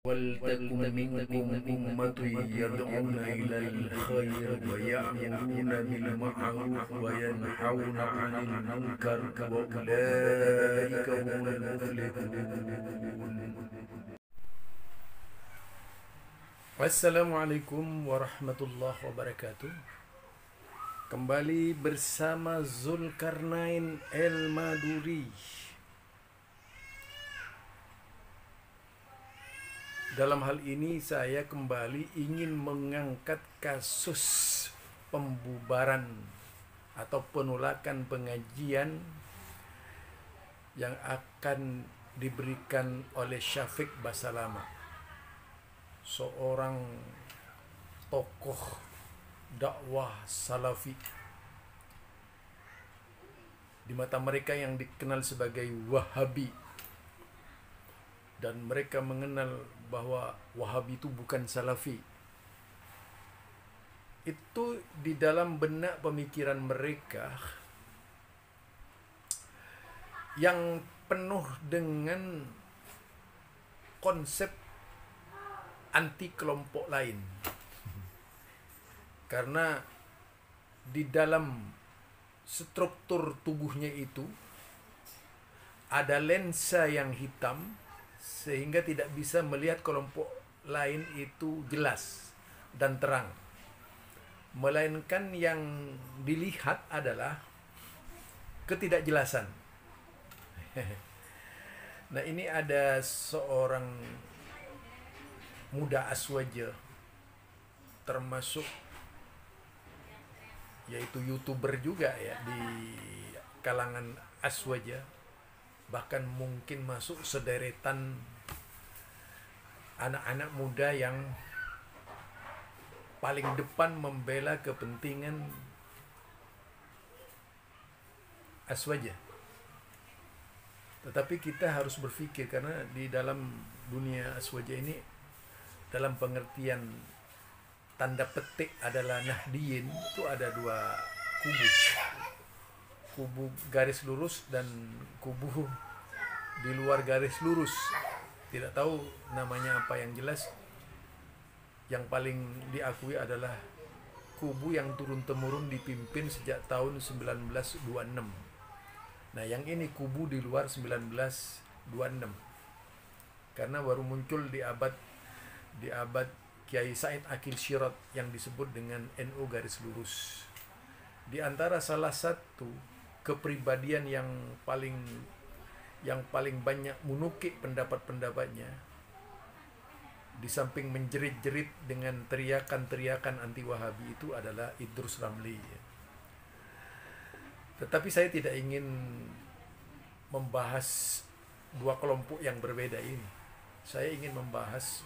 ولتكن منكم أمة يدعون إلى الخير ويأمرون بالمعروف وينهون عن المنكر وأولئك هم المفلحون. Assalamualaikum warahmatullahi wabarakatuh. Kembali bersama Zulkarnain El-Maduri. Dalam hal ini saya kembali ingin mengangkat kasus pembubaran atau penolakan pengajian yang akan diberikan oleh Syafiq Basalama, seorang tokoh dakwah salafi di mata mereka yang dikenal sebagai Wahabi, dan mereka mengenal bahwa Wahabi itu bukan Salafi. Itu di dalam benak pemikiran mereka yang penuh dengan konsep anti kelompok lain. Karena di dalam struktur tubuhnya itu ada lensa yang hitam, sehingga tidak bisa melihat kelompok lain itu jelas dan terang. Melainkan yang dilihat adalah ketidakjelasan. Nah, ini ada seorang muda Aswaja, termasuk yaitu YouTuber juga ya di kalangan Aswaja, bahkan mungkin masuk sederetan anak-anak muda yang paling depan membela kepentingan Aswaja. Tetapi kita harus berpikir, karena di dalam dunia Aswaja ini, dalam pengertian tanda petik adalah Nahdiyin, itu ada dua kubu. Kubu garis lurus dan kubu di luar garis lurus. Tidak tahu namanya apa, yang jelas yang paling diakui adalah kubu yang turun-temurun dipimpin sejak tahun 1926. Nah, yang ini kubu di luar 1926. Karena baru muncul di abad Kiai Said Akil Sirot yang disebut dengan NU garis lurus. Di antara salah satu kepribadian yang paling banyak menukik pendapat-pendapatnya, di samping menjerit-jerit dengan teriakan-teriakan anti Wahabi, itu adalah Idrus Ramli. Tetapi saya tidak ingin membahas dua kelompok yang berbeda ini. Saya ingin membahas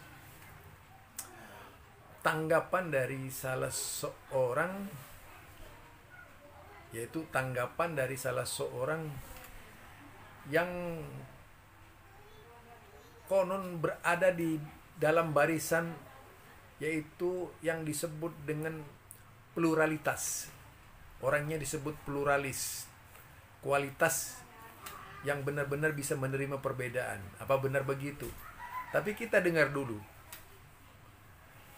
tanggapan dari salah seorang, yaitu tanggapan dari salah seorang yang konon berada di dalam barisan, yaitu yang disebut dengan pluralitas. Orangnya disebut pluralis, kualitas yang benar-benar bisa menerima perbedaan. Apa benar begitu? Tapi kita dengar dulu,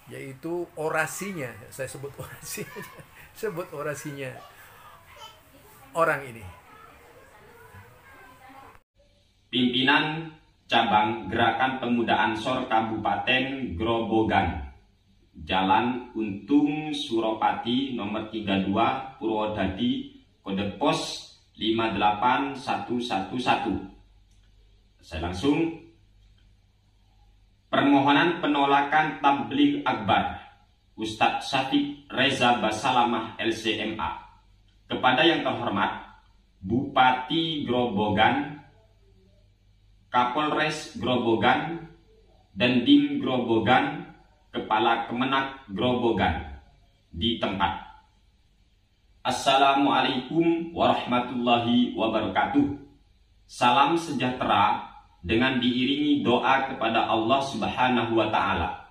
yaitu orasinya. Saya sebut orasinya, sebut orasinya orang ini. Pimpinan Cabang Gerakan Pemuda Ansor Kabupaten Grobogan, Jalan Untung Suropati nomor 32 Purwodadi, kode pos 58111. Saya langsung. Permohonan penolakan tabligh akbar Ustadz Syafiq Reza Basalamah LCMA kepada yang terhormat Bupati Grobogan, Kapolres Grobogan, Dandim Grobogan, Kepala Kemenak Grobogan di tempat. Assalamualaikum warahmatullahi wabarakatuh. Salam sejahtera dengan diiringi doa kepada Allah Subhanahu wa Ta'ala.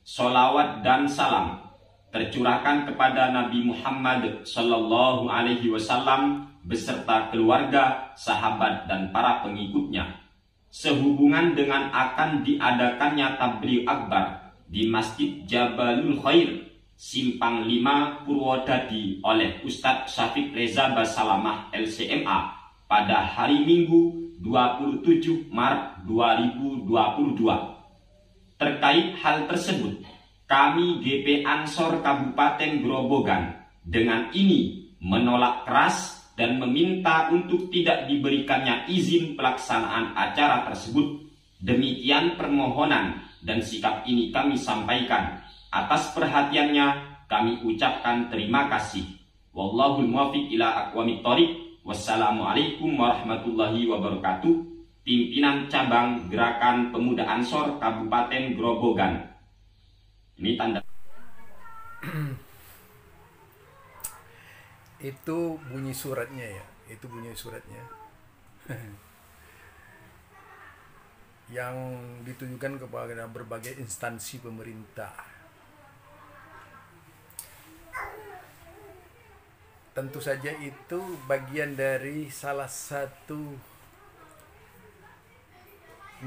Sholawat dan salam tercurahkan kepada Nabi Muhammad Sallallahu Alaihi Wasallam beserta keluarga, sahabat, dan para pengikutnya. sehubungan dengan akan diadakannya tabligh akbar di Masjid Jabalul Khair, Simpang 5 Purwodadi oleh Ustadz Syafiq Reza Basalamah LCMA pada hari Minggu 27 Maret 2022. Terkait hal tersebut, kami GP Ansor Kabupaten Grobogan dengan ini menolak keras dan meminta untuk tidak diberikannya izin pelaksanaan acara tersebut. Demikian permohonan dan sikap ini kami sampaikan. Atas perhatiannya kami ucapkan terima kasih. Wallahul muwaffiq ila aqwamit thoriq. Wassalamualaikum warahmatullahi wabarakatuh. Pimpinan Cabang Gerakan Pemuda Ansor Kabupaten Grobogan. Ini tanda. Itu bunyi suratnya ya, itu bunyi suratnya yang ditujukan kepada berbagai instansi pemerintah. Tentu saja itu bagian dari salah satu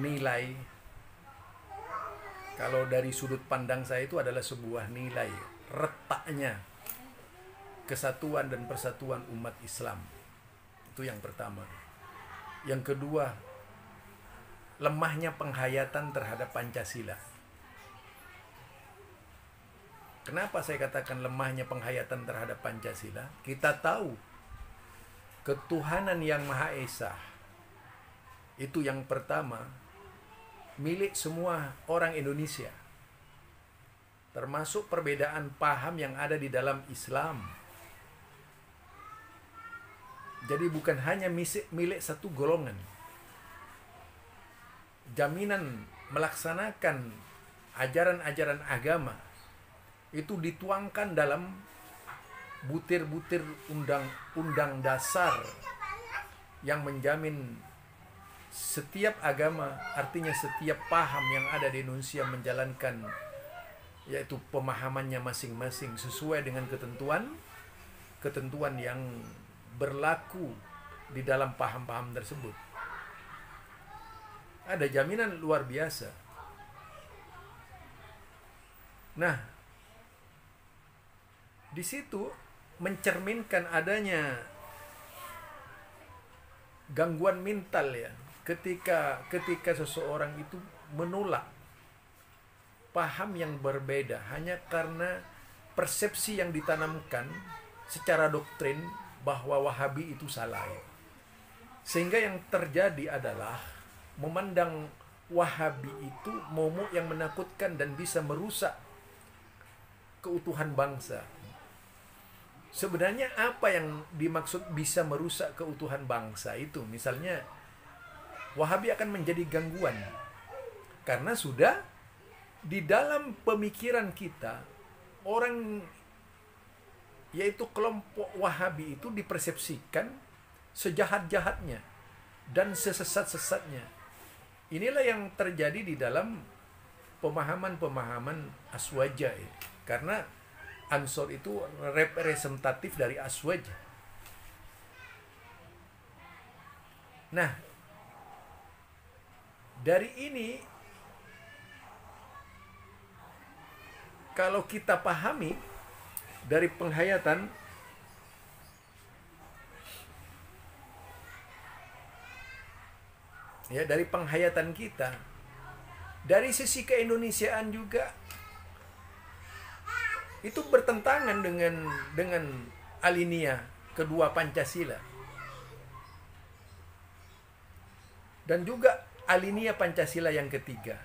nilai, kalau dari sudut pandang saya itu adalah sebuah nilai retaknya kesatuan dan persatuan umat Islam. Itu yang pertama. Yang kedua, lemahnya penghayatan terhadap Pancasila. Kenapa saya katakan lemahnya penghayatan terhadap Pancasila? Kita tahu ketuhanan yang Maha Esa itu yang pertama milik semua orang Indonesia, termasuk perbedaan paham yang ada di dalam Islam. Jadi bukan hanya milik satu golongan. Jaminan melaksanakan ajaran-ajaran agama itu dituangkan dalam butir-butir undang-undang dasar yang menjamin setiap agama, artinya setiap paham yang ada di Indonesia menjalankan yaitu pemahamannya masing-masing sesuai dengan ketentuan yang berlaku di dalam paham-paham tersebut. Ada jaminan luar biasa. Nah, di situ mencerminkan adanya gangguan mental ya, ketika seseorang itu menolak paham yang berbeda hanya karena persepsi yang ditanamkan secara doktrin bahwa Wahabi itu salah. Sehingga yang terjadi adalah memandang Wahabi itu momok yang menakutkan dan bisa merusak keutuhan bangsa. Sebenarnya apa yang dimaksud bisa merusak keutuhan bangsa itu? Misalnya Wahabi akan menjadi gangguan karena sudah di dalam pemikiran kita orang yaitu kelompok Wahabi itu dipersepsikan sejahat-jahatnya dan sesesat-sesatnya. Inilah yang terjadi di dalam pemahaman-pemahaman Aswaja ya. Karena Ansor itu representatif dari Aswaja. Nah, dari ini kalau kita pahami dari penghayatan ya, dari penghayatan kita, dari sisi keindonesiaan juga itu bertentangan dengan alinea kedua Pancasila dan juga alinea Pancasila yang ketiga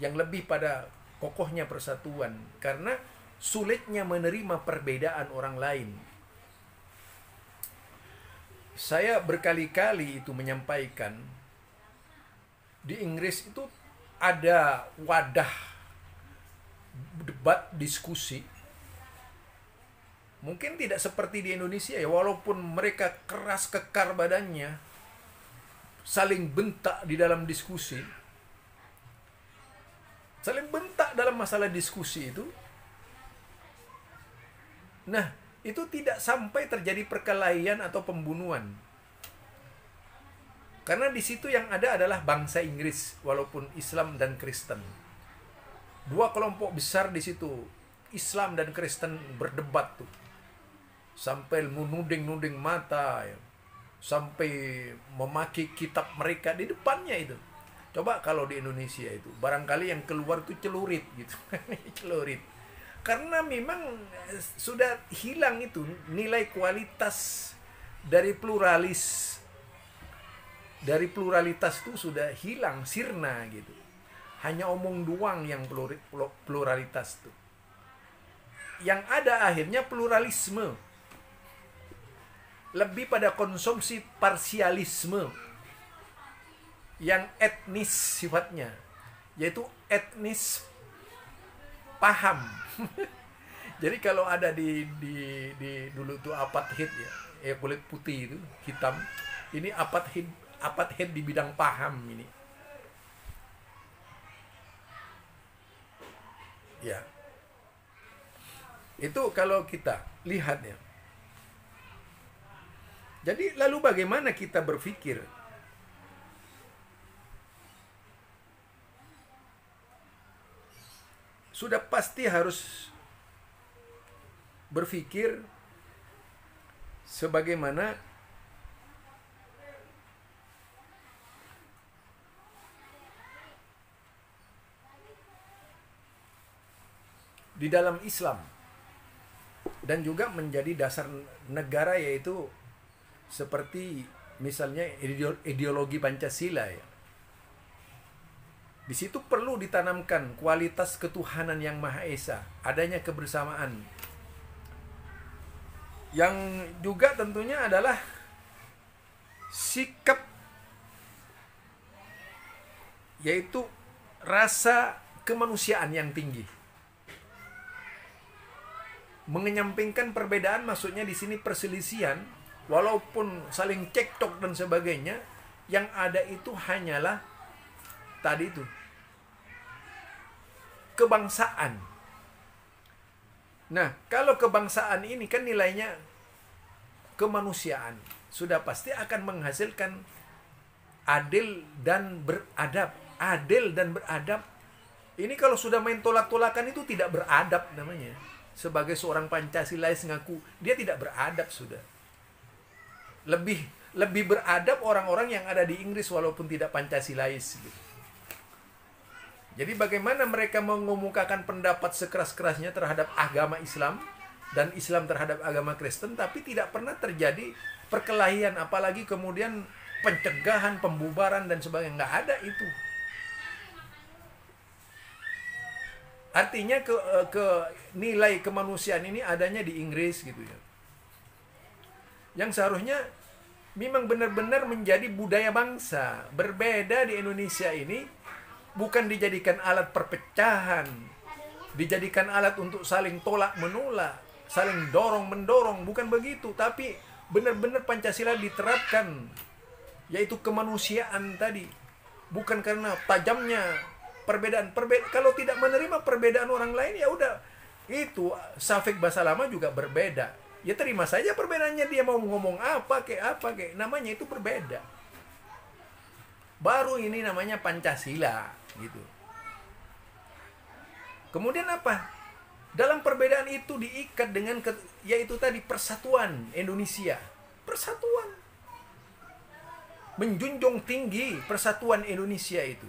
yang lebih pada kokohnya persatuan karena sulitnya menerima perbedaan orang lain. Saya berkali-kali itu menyampaikan di Inggris itu ada wadah debat diskusi. Mungkin tidak seperti di Indonesia ya, walaupun mereka keras kekar badannya, saling bentak di dalam diskusi. Saling bentak dalam masalah diskusi itu. Nah, itu tidak sampai terjadi perkelahian atau pembunuhan. Karena di situ yang ada adalah bangsa Inggris, walaupun Islam dan Kristen. Dua kelompok besar di situ, Islam dan Kristen berdebat tuh. Sampai menuding-nuding mata, ya. Sampai memaki kitab mereka di depannya itu. Coba kalau di Indonesia itu, barangkali yang keluar tuh celurit gitu. Celurit. Karena memang sudah hilang itu nilai kualitas dari pluralitas itu sudah hilang, sirna gitu. Hanya omong doang yang pluralitas tuh. Yang ada akhirnya pluralisme. Lebih pada konsumsi parsialisme yang etnis sifatnya, yaitu etnis paham. Jadi kalau ada di dulu tuh apartheid ya, kulit putih itu hitam, ini apartheid di bidang paham ini. Ya. Itu kalau kita lihat ya. Jadi lalu bagaimana kita berpikir? Sudah pasti harus berpikir sebagaimana di dalam Islam, dan juga menjadi dasar negara, yaitu seperti misalnya ideologi Pancasila ya. Di situ perlu ditanamkan kualitas ketuhanan yang Maha Esa, adanya kebersamaan. Yang juga tentunya adalah sikap, yaitu rasa kemanusiaan yang tinggi. Mengenyampingkan perbedaan, maksudnya di sini perselisihan, walaupun saling cekcok dan sebagainya, yang ada itu hanyalah tadi itu kebangsaan. Nah, kalau kebangsaan ini kan nilainya kemanusiaan, sudah pasti akan menghasilkan adil dan beradab. Adil dan beradab. Ini kalau sudah main tolak-tolakan itu tidak beradab namanya. Sebagai seorang Pancasilais ngaku dia tidak beradab sudah. Lebih beradab orang-orang yang ada di Inggris walaupun tidak Pancasilais gitu. Jadi bagaimana mereka mengemukakan pendapat sekeras-kerasnya terhadap agama Islam dan Islam terhadap agama Kristen, tapi tidak pernah terjadi perkelahian, apalagi kemudian pencegahan, pembubaran dan sebagainya. Nggak ada itu. Artinya ke nilai kemanusiaan ini adanya di Inggris gitu ya. Yang seharusnya memang benar-benar menjadi budaya bangsa. Berbeda di Indonesia ini bukan dijadikan alat perpecahan, dijadikan alat untuk saling tolak menolak, saling dorong mendorong, bukan begitu, tapi benar-benar Pancasila diterapkan, yaitu kemanusiaan tadi. Bukan karena tajamnya perbedaan. Kalau tidak menerima perbedaan orang lain, ya udah, itu Syafiq Basalamah juga berbeda. Ya terima saja perbedaannya, dia mau ngomong apa kayak namanya itu berbeda. Baru ini namanya Pancasila gitu. Kemudian apa? Dalam perbedaan itu diikat dengan yaitu tadi persatuan Indonesia. Persatuan. Menjunjung tinggi persatuan Indonesia itu.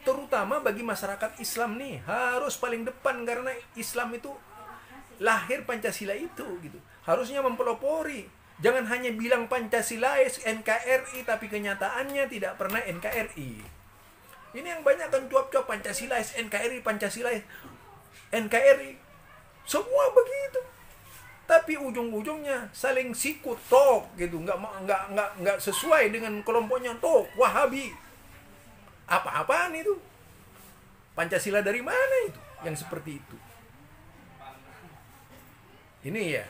Terutama bagi masyarakat Islam nih, harus paling depan karena Islam itu lahir Pancasila itu gitu. Harusnya mempelopori. Jangan hanya bilang Pancasilais, NKRI, tapi kenyataannya tidak pernah NKRI. Ini yang banyak kan cuap-cuap Pancasilais, NKRI, Pancasilais, NKRI. Semua begitu. Tapi ujung-ujungnya saling sikut tok gitu, nggak sesuai dengan kelompoknya tok, Wahabi. Apa-apaan itu? Pancasila dari mana itu? Yang seperti itu. Ini ya.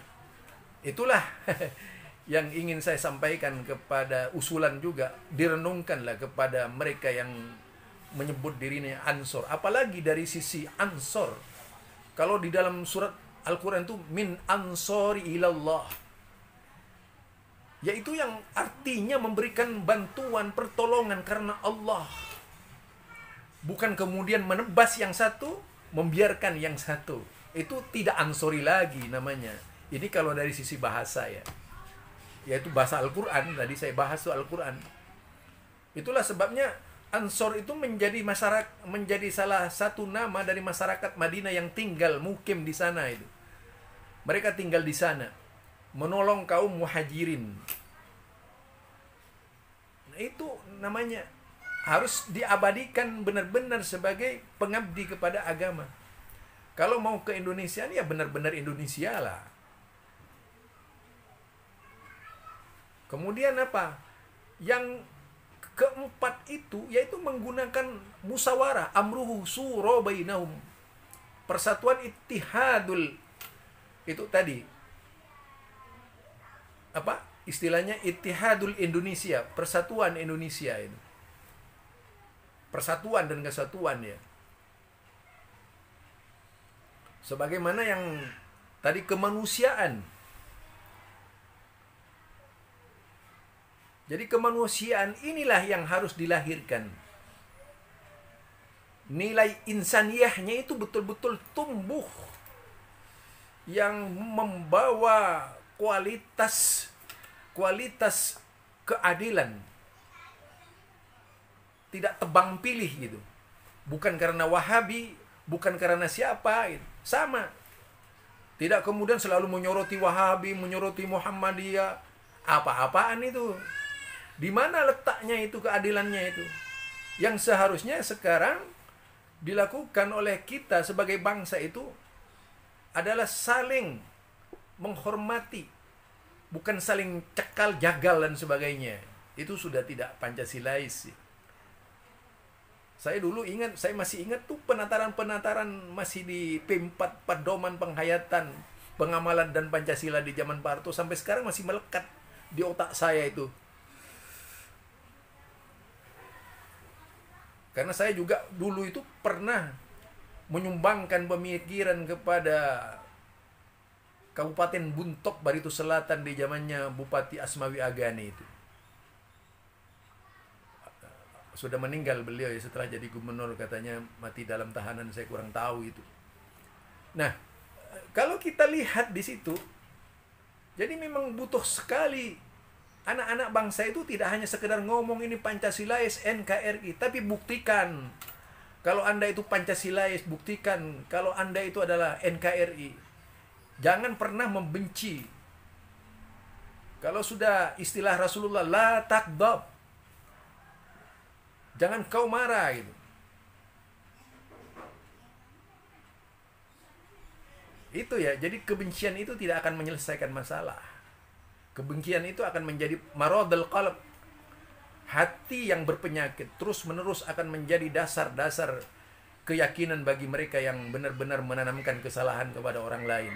Itulah yang ingin saya sampaikan kepada usulan juga, direnungkanlah kepada mereka yang menyebut dirinya Ansor, apalagi dari sisi Ansor. Kalau di dalam surat Al-Quran itu min ansori ilallah, yaitu yang artinya memberikan bantuan, pertolongan karena Allah. Bukan kemudian menebas yang satu, membiarkan yang satu. Itu tidak ansori lagi namanya. Ini kalau dari sisi bahasa ya, yaitu bahasa Al-Quran. Tadi saya bahas tuh Al-Quran. Itulah sebabnya Ansor itu menjadi salah satu nama dari masyarakat Madinah yang tinggal mukim di sana itu. Mereka tinggal di sana, menolong kaum muhajirin. Nah, itu namanya harus diabadikan benar-benar sebagai pengabdi kepada agama. Kalau mau ke Indonesia, ya benar-benar Indonesia lah. Kemudian apa? Yang keempat itu yaitu menggunakan musyawarah, amruhu syura bainahum. Persatuan ittihadul itu tadi. Apa? Istilahnya ittihadul Indonesia, persatuan Indonesia itu. Persatuan dan kesatuan ya. Sebagaimana yang tadi kemanusiaan. Jadi kemanusiaan inilah yang harus dilahirkan. Nilai insaniyahnya itu betul-betul tumbuh. Yang membawa kualitas keadilan. Tidak tebang pilih gitu. Bukan karena Wahabi, bukan karena siapa gitu. Sama. Tidak kemudian selalu menyoroti Wahabi, menyoroti Muhammadiyah. Apa-apaan itu? Di mana letaknya itu keadilannya itu? Yang seharusnya sekarang dilakukan oleh kita sebagai bangsa itu adalah saling menghormati, bukan saling cekal jagal dan sebagainya. Itu sudah tidak Pancasilais. Saya dulu ingat, saya masih ingat tuh penataran-penataran masih di P4 Pedoman Penghayatan Pengamalan dan Pancasila di zaman Pak Harto sampai sekarang masih melekat di otak saya itu. Karena saya juga dulu itu pernah menyumbangkan pemikiran kepada Kabupaten Buntok Barito Selatan di zamannya Bupati Asmawi Agani itu. Sudah meninggal beliau ya setelah jadi gubernur, katanya mati dalam tahanan, saya kurang tahu itu. Nah, kalau kita lihat di situ, jadi memang butuh sekali anak-anak bangsa itu tidak hanya sekedar ngomong ini Pancasilais, NKRI, tapi buktikan. Kalau Anda itu Pancasilais, buktikan. Kalau Anda itu adalah NKRI. Jangan pernah membenci. Kalau sudah istilah Rasulullah, la takdab. Jangan kau marah gitu. Itu ya, jadi kebencian itu tidak akan menyelesaikan masalah. Kebencian itu akan menjadi maradul qalb. Hati yang berpenyakit terus-menerus akan menjadi dasar-dasar keyakinan bagi mereka yang benar-benar menanamkan kesalahan kepada orang lain.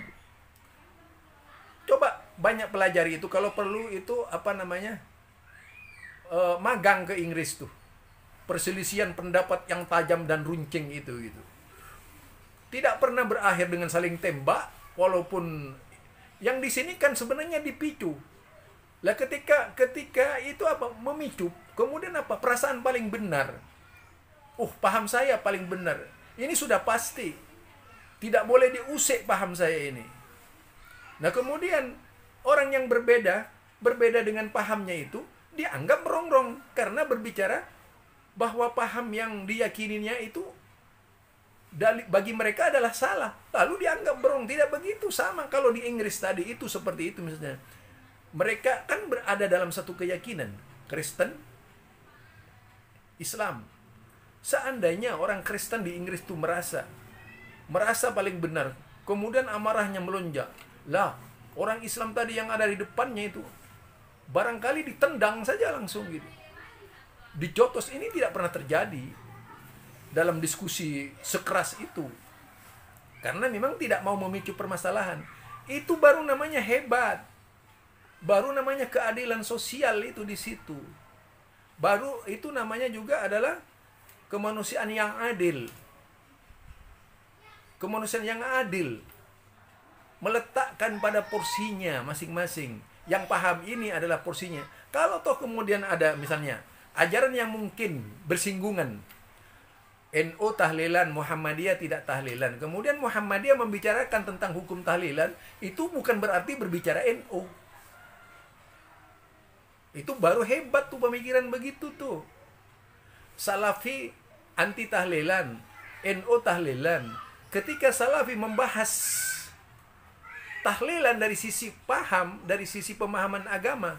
Coba banyak pelajari itu, kalau perlu itu magang ke Inggris tuh. Perselisihan pendapat yang tajam dan runcing itu gitu. Tidak pernah berakhir dengan saling tembak, walaupun yang di sini kan sebenarnya dipicu. Lah ketika itu memicu, kemudian perasaan paling benar. Paham saya paling benar. Ini sudah pasti. Tidak boleh diusik paham saya ini. Nah, kemudian orang yang berbeda dengan pahamnya itu dianggap merongrong karena berbicara bahwa paham yang diyakininya itu bagi mereka adalah salah, lalu dianggap berong. Tidak begitu. Sama kalau di Inggris tadi itu seperti itu misalnya. Mereka kan berada dalam satu keyakinan, Kristen, Islam. Seandainya orang Kristen di Inggris itu merasa paling benar, kemudian amarahnya melonjak, lah orang Islam tadi yang ada di depannya itu barangkali ditendang saja langsung gitu, dicotos. Ini tidak pernah terjadi dalam diskusi sekeras itu, karena memang tidak mau memicu permasalahan. Itu baru namanya hebat, baru namanya keadilan sosial itu di situ. Baru itu namanya juga adalah kemanusiaan yang adil. Kemanusiaan yang adil meletakkan pada porsinya masing-masing. yang paham ini adalah porsinya. Kalau toh kemudian ada misalnya ajaran yang mungkin bersinggungan, NU tahlilan, Muhammadiyah tidak tahlilan, kemudian Muhammadiyah membicarakan tentang hukum tahlilan, itu bukan berarti berbicara NU. Itu baru hebat tuh pemikiran begitu tuh. Salafi anti tahlilan, NU tahlilan. Ketika Salafi membahas tahlilan dari sisi paham, dari sisi pemahaman agama,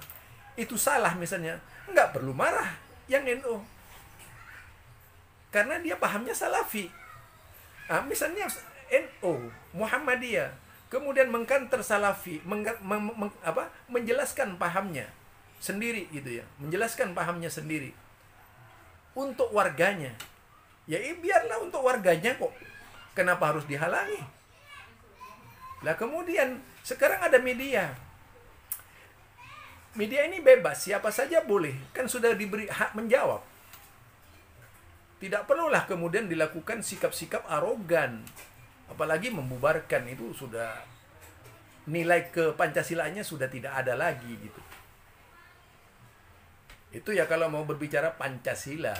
itu salah misalnya, nggak perlu marah yang NU. Karena dia pahamnya Salafi. Misalnya NU, Muhammadiyah, kemudian mengkanter Salafi, menjelaskan pahamnya sendiri gitu ya, menjelaskan pahamnya sendiri untuk warganya. Ya biarlah untuk warganya kok. Kenapa harus dihalangi? Lah kemudian sekarang ada media. Media ini bebas, siapa saja boleh. Kan sudah diberi hak menjawab. Tidak perlulah kemudian dilakukan sikap-sikap arogan. Apalagi membubarkan, itu sudah nilai ke Pancasilanya sudah tidak ada lagi gitu. Itu ya kalau mau berbicara Pancasila.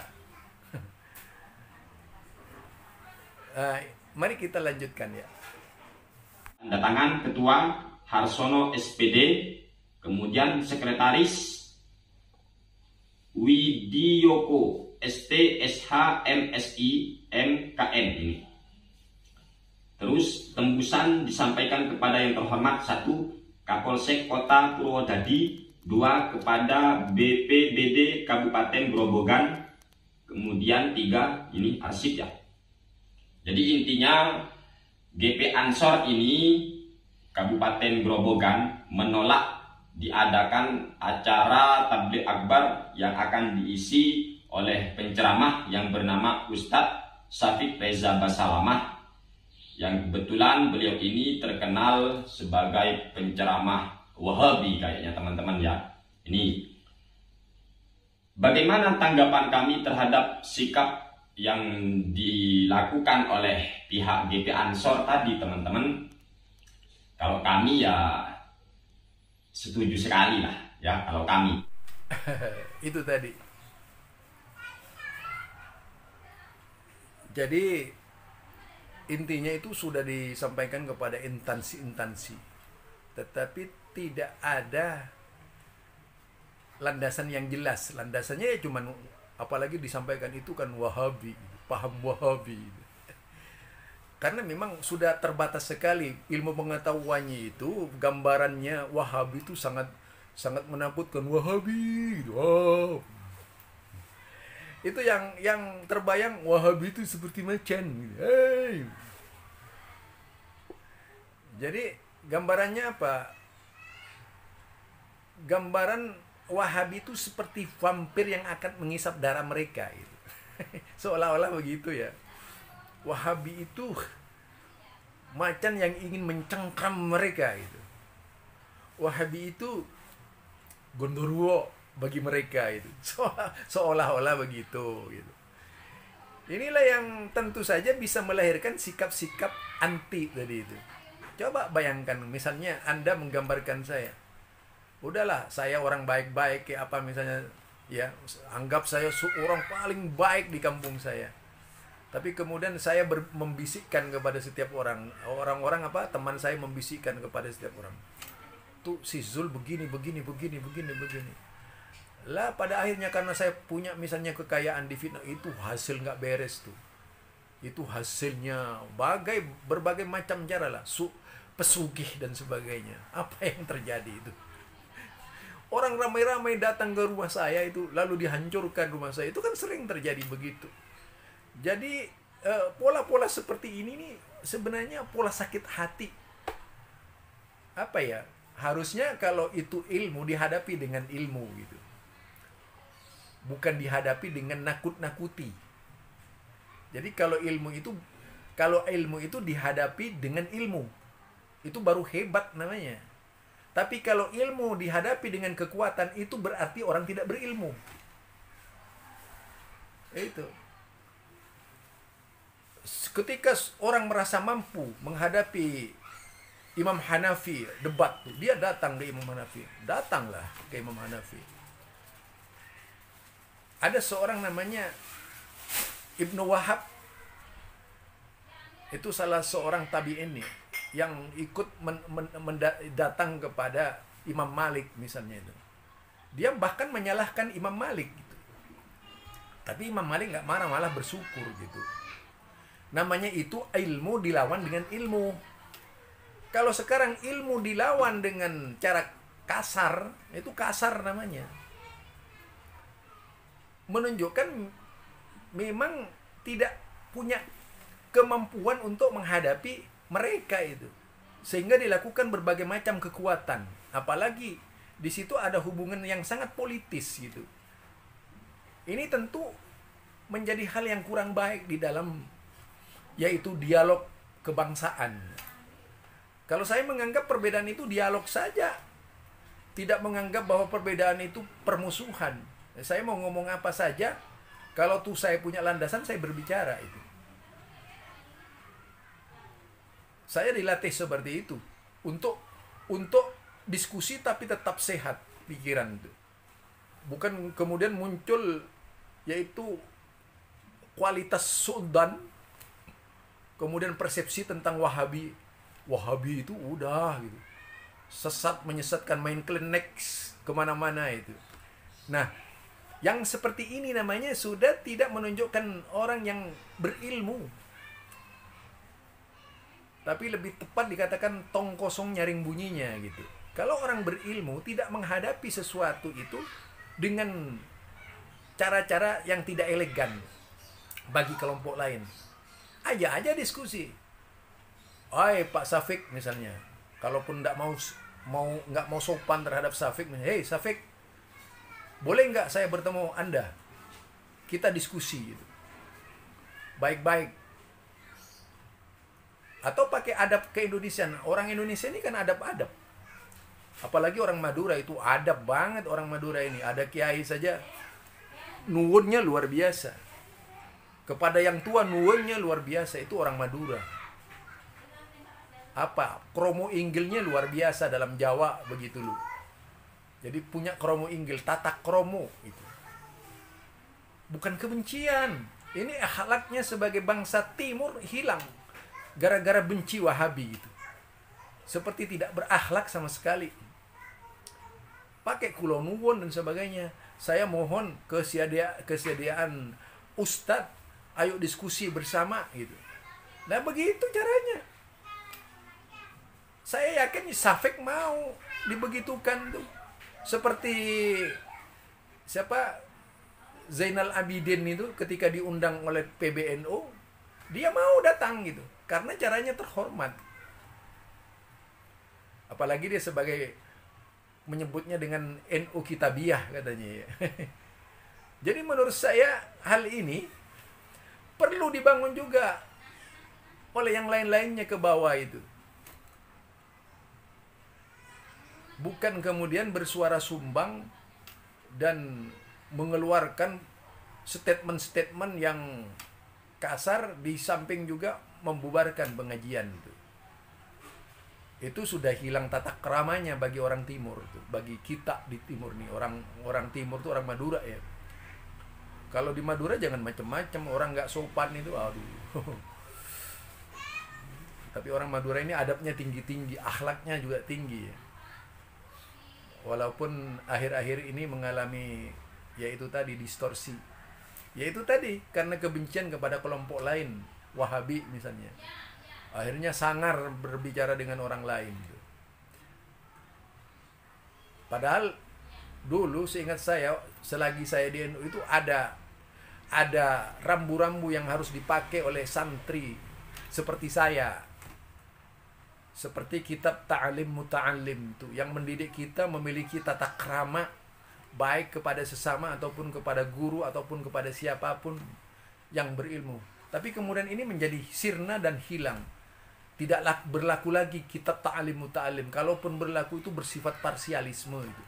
Mari kita lanjutkan ya. Tanda tangan Ketua Harsono SPD, kemudian Sekretaris Widiyoko STSH MSI MKN ini. Terus tembusan disampaikan kepada yang terhormat 1. Kapolsek Kota Purwodadi, 2. kepada BPBD Kabupaten Grobogan, kemudian 3 ini arsip ya. Jadi intinya GP Ansor ini Kabupaten Grobogan menolak diadakan acara tabligh akbar yang akan diisi oleh penceramah yang bernama Ustadz Syafiq Reza Basalamah, yang kebetulan beliau ini terkenal sebagai penceramah Wahabi kayaknya teman-teman ya. Ini bagaimana tanggapan kami terhadap sikap yang dilakukan oleh pihak GP Ansor tadi teman-teman? Kalau kami ya setuju sekali lah ya kalau kami. Itu tadi. Jadi intinya itu sudah disampaikan kepada instansi-instansi, tetapi tidak ada landasan yang jelas. Landasannya ya cuman, apalagi disampaikan itu kan Wahabi, paham Wahabi. Karena memang sudah terbatas sekali ilmu pengetahuannya itu, gambarannya Wahabi itu sangat sangat menakutkan. Wahabi, wow. Itu yang terbayang Wahabi itu seperti macan. Hey. Jadi gambarannya apa? Gambaran Wahabi itu seperti vampir yang akan mengisap darah mereka gitu. Seolah-olah begitu ya. Wahabi itu macan yang ingin mencengkram mereka gitu. Wahabi itu gondoruo bagi mereka itu. Seolah-olah begitu gitu. Inilah yang tentu saja bisa melahirkan sikap-sikap anti tadi itu. Coba bayangkan misalnya Anda menggambarkan saya. Udahlah, saya orang baik-baik kayak apa misalnya ya, anggap saya orang paling baik di kampung saya. Tapi kemudian saya membisikkan kepada setiap orang-orang apa, teman saya membisikkan kepada setiap orang. Tuh si Zul begini. Lah pada akhirnya karena saya punya misalnya kekayaan di fitnah, itu hasil nggak beres tuh. Itu hasilnya berbagai macam cara lah, pesugih dan sebagainya. Apa yang terjadi itu? Orang ramai-ramai datang ke rumah saya itu, lalu dihancurkan rumah saya. Itu kan sering terjadi begitu. Jadi pola-pola seperti ini nih sebenarnya pola sakit hati. Apa ya? Harusnya kalau itu ilmu dihadapi dengan ilmu gitu. Bukan dihadapi dengan nakut-nakuti. Jadi kalau ilmu itu dihadapi dengan ilmu, itu baru hebat namanya. Tapi kalau ilmu dihadapi dengan kekuatan, itu berarti orang tidak berilmu. Itu. Ketika orang merasa mampu menghadapi Imam Hanafi debat tuh, dia datang ke Imam Hanafi, datanglah ke Imam Hanafi. Ada seorang namanya Ibnu Wahab, itu salah seorang tabi'in nih, yang ikut datang kepada Imam Malik misalnya itu. Dia bahkan menyalahkan Imam Malik gitu. Tapi Imam Malik nggak marah, malah bersyukur gitu. Namanya itu ilmu dilawan dengan ilmu. Kalau sekarang ilmu dilawan dengan cara kasar, itu kasar namanya. Menunjukkan memang tidak punya kemampuan untuk menghadapi mereka itu. Sehingga dilakukan berbagai macam kekuatan. Apalagi di situ ada hubungan yang sangat politis gitu. Ini tentu menjadi hal yang kurang baik di dalam yaitu dialog kebangsaan. Kalau saya menganggap perbedaan itu dialog saja, tidak menganggap bahwa perbedaan itu permusuhan. Saya mau ngomong apa saja, kalau tuh saya punya landasan, saya berbicara itu. Saya dilatih seperti itu untuk diskusi tapi tetap sehat pikiran itu. Bukan kemudian muncul yaitu kualitas sultan, kemudian persepsi tentang Wahabi itu udah gitu, sesat, menyesatkan, main klenex kemana-mana itu. Nah, yang seperti ini namanya sudah tidak menunjukkan orang yang berilmu, tapi lebih tepat dikatakan tong kosong nyaring bunyinya gitu. Kalau orang berilmu tidak menghadapi sesuatu itu dengan cara-cara yang tidak elegan bagi kelompok lain, aja diskusi. Pak Safik misalnya, kalaupun nggak mau sopan terhadap Safik, hey Safik, boleh nggak saya bertemu Anda? Kita diskusi gitu. Baik-baik. Atau pakai adab ke-Indonesiaan. Orang Indonesia ini kan adab-adab. Apalagi orang Madura itu adab banget orang Madura ini. Ada kiai saja nuwunnya luar biasa. Kepada yang tua nuwunnya luar biasa, itu orang Madura. Kromo inggilnya luar biasa dalam Jawa begitu loh. Jadi punya kromo inggil, tata kromo itu. Bukan kebencian. Ini akhlaknya sebagai bangsa timur hilang gara-gara benci Wahabi itu. Seperti tidak berakhlak sama sekali. Pakai kulo nuwun dan sebagainya. Saya mohon kesediaan Ustadz, ayo diskusi bersama gitu. Nah begitu caranya. Saya yakin Safik mau dibegitukan tuh. Seperti Zainal Abidin itu ketika diundang oleh PBNU, dia mau datang gitu. Karena caranya terhormat. Apalagi dia sebagai menyebutnya dengan NU Kitabiyah katanya ya. Jadi menurut saya hal ini perlu dibangun juga oleh yang lain-lainnya ke bawah itu. Bukan kemudian bersuara sumbang dan mengeluarkan statement-statement yang kasar, di samping juga membubarkan pengajian itu. Itu sudah hilang tata keramanya bagi orang timur itu. Bagi kita di timur nih, orang timur itu orang Madura ya. Kalau di Madura jangan macam-macam, orang nggak sopan itu, aduh. Tapi orang Madura ini adabnya tinggi-tinggi, akhlaknya juga tinggi ya. Walaupun akhir-akhir ini mengalami yaitu tadi distorsi, yaitu tadi karena kebencian kepada kelompok lain, Wahabi misalnya, akhirnya sangar berbicara dengan orang lain. Padahal dulu seingat saya, selagi saya di NU itu ada rambu-rambu yang harus dipakai oleh santri seperti saya. Seperti kitab Ta'alim Muta'alim itu, yang mendidik kita memiliki tata krama baik kepada sesama ataupun kepada guru ataupun kepada siapapun yang berilmu. Tapi kemudian ini menjadi sirna dan hilang. Tidak berlaku lagi kitab Ta'alim Muta'alim. Kalaupun berlaku itu bersifat parsialisme itu.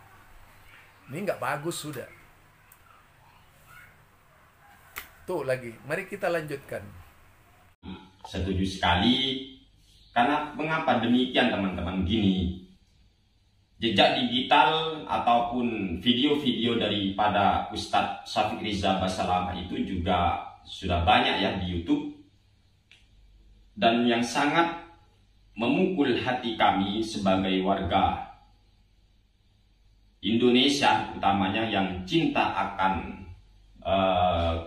Ini nggak bagus sudah. Tuh lagi, mari kita lanjutkan. Setuju sekali Karena mengapa demikian teman-teman? Gini, jejak digital ataupun video-video daripada Ustadz Syafiq Reza Basalamah itu juga sudah banyak ya di YouTube. Dan yang sangat memukul hati kami sebagai warga Indonesia, utamanya yang cinta akan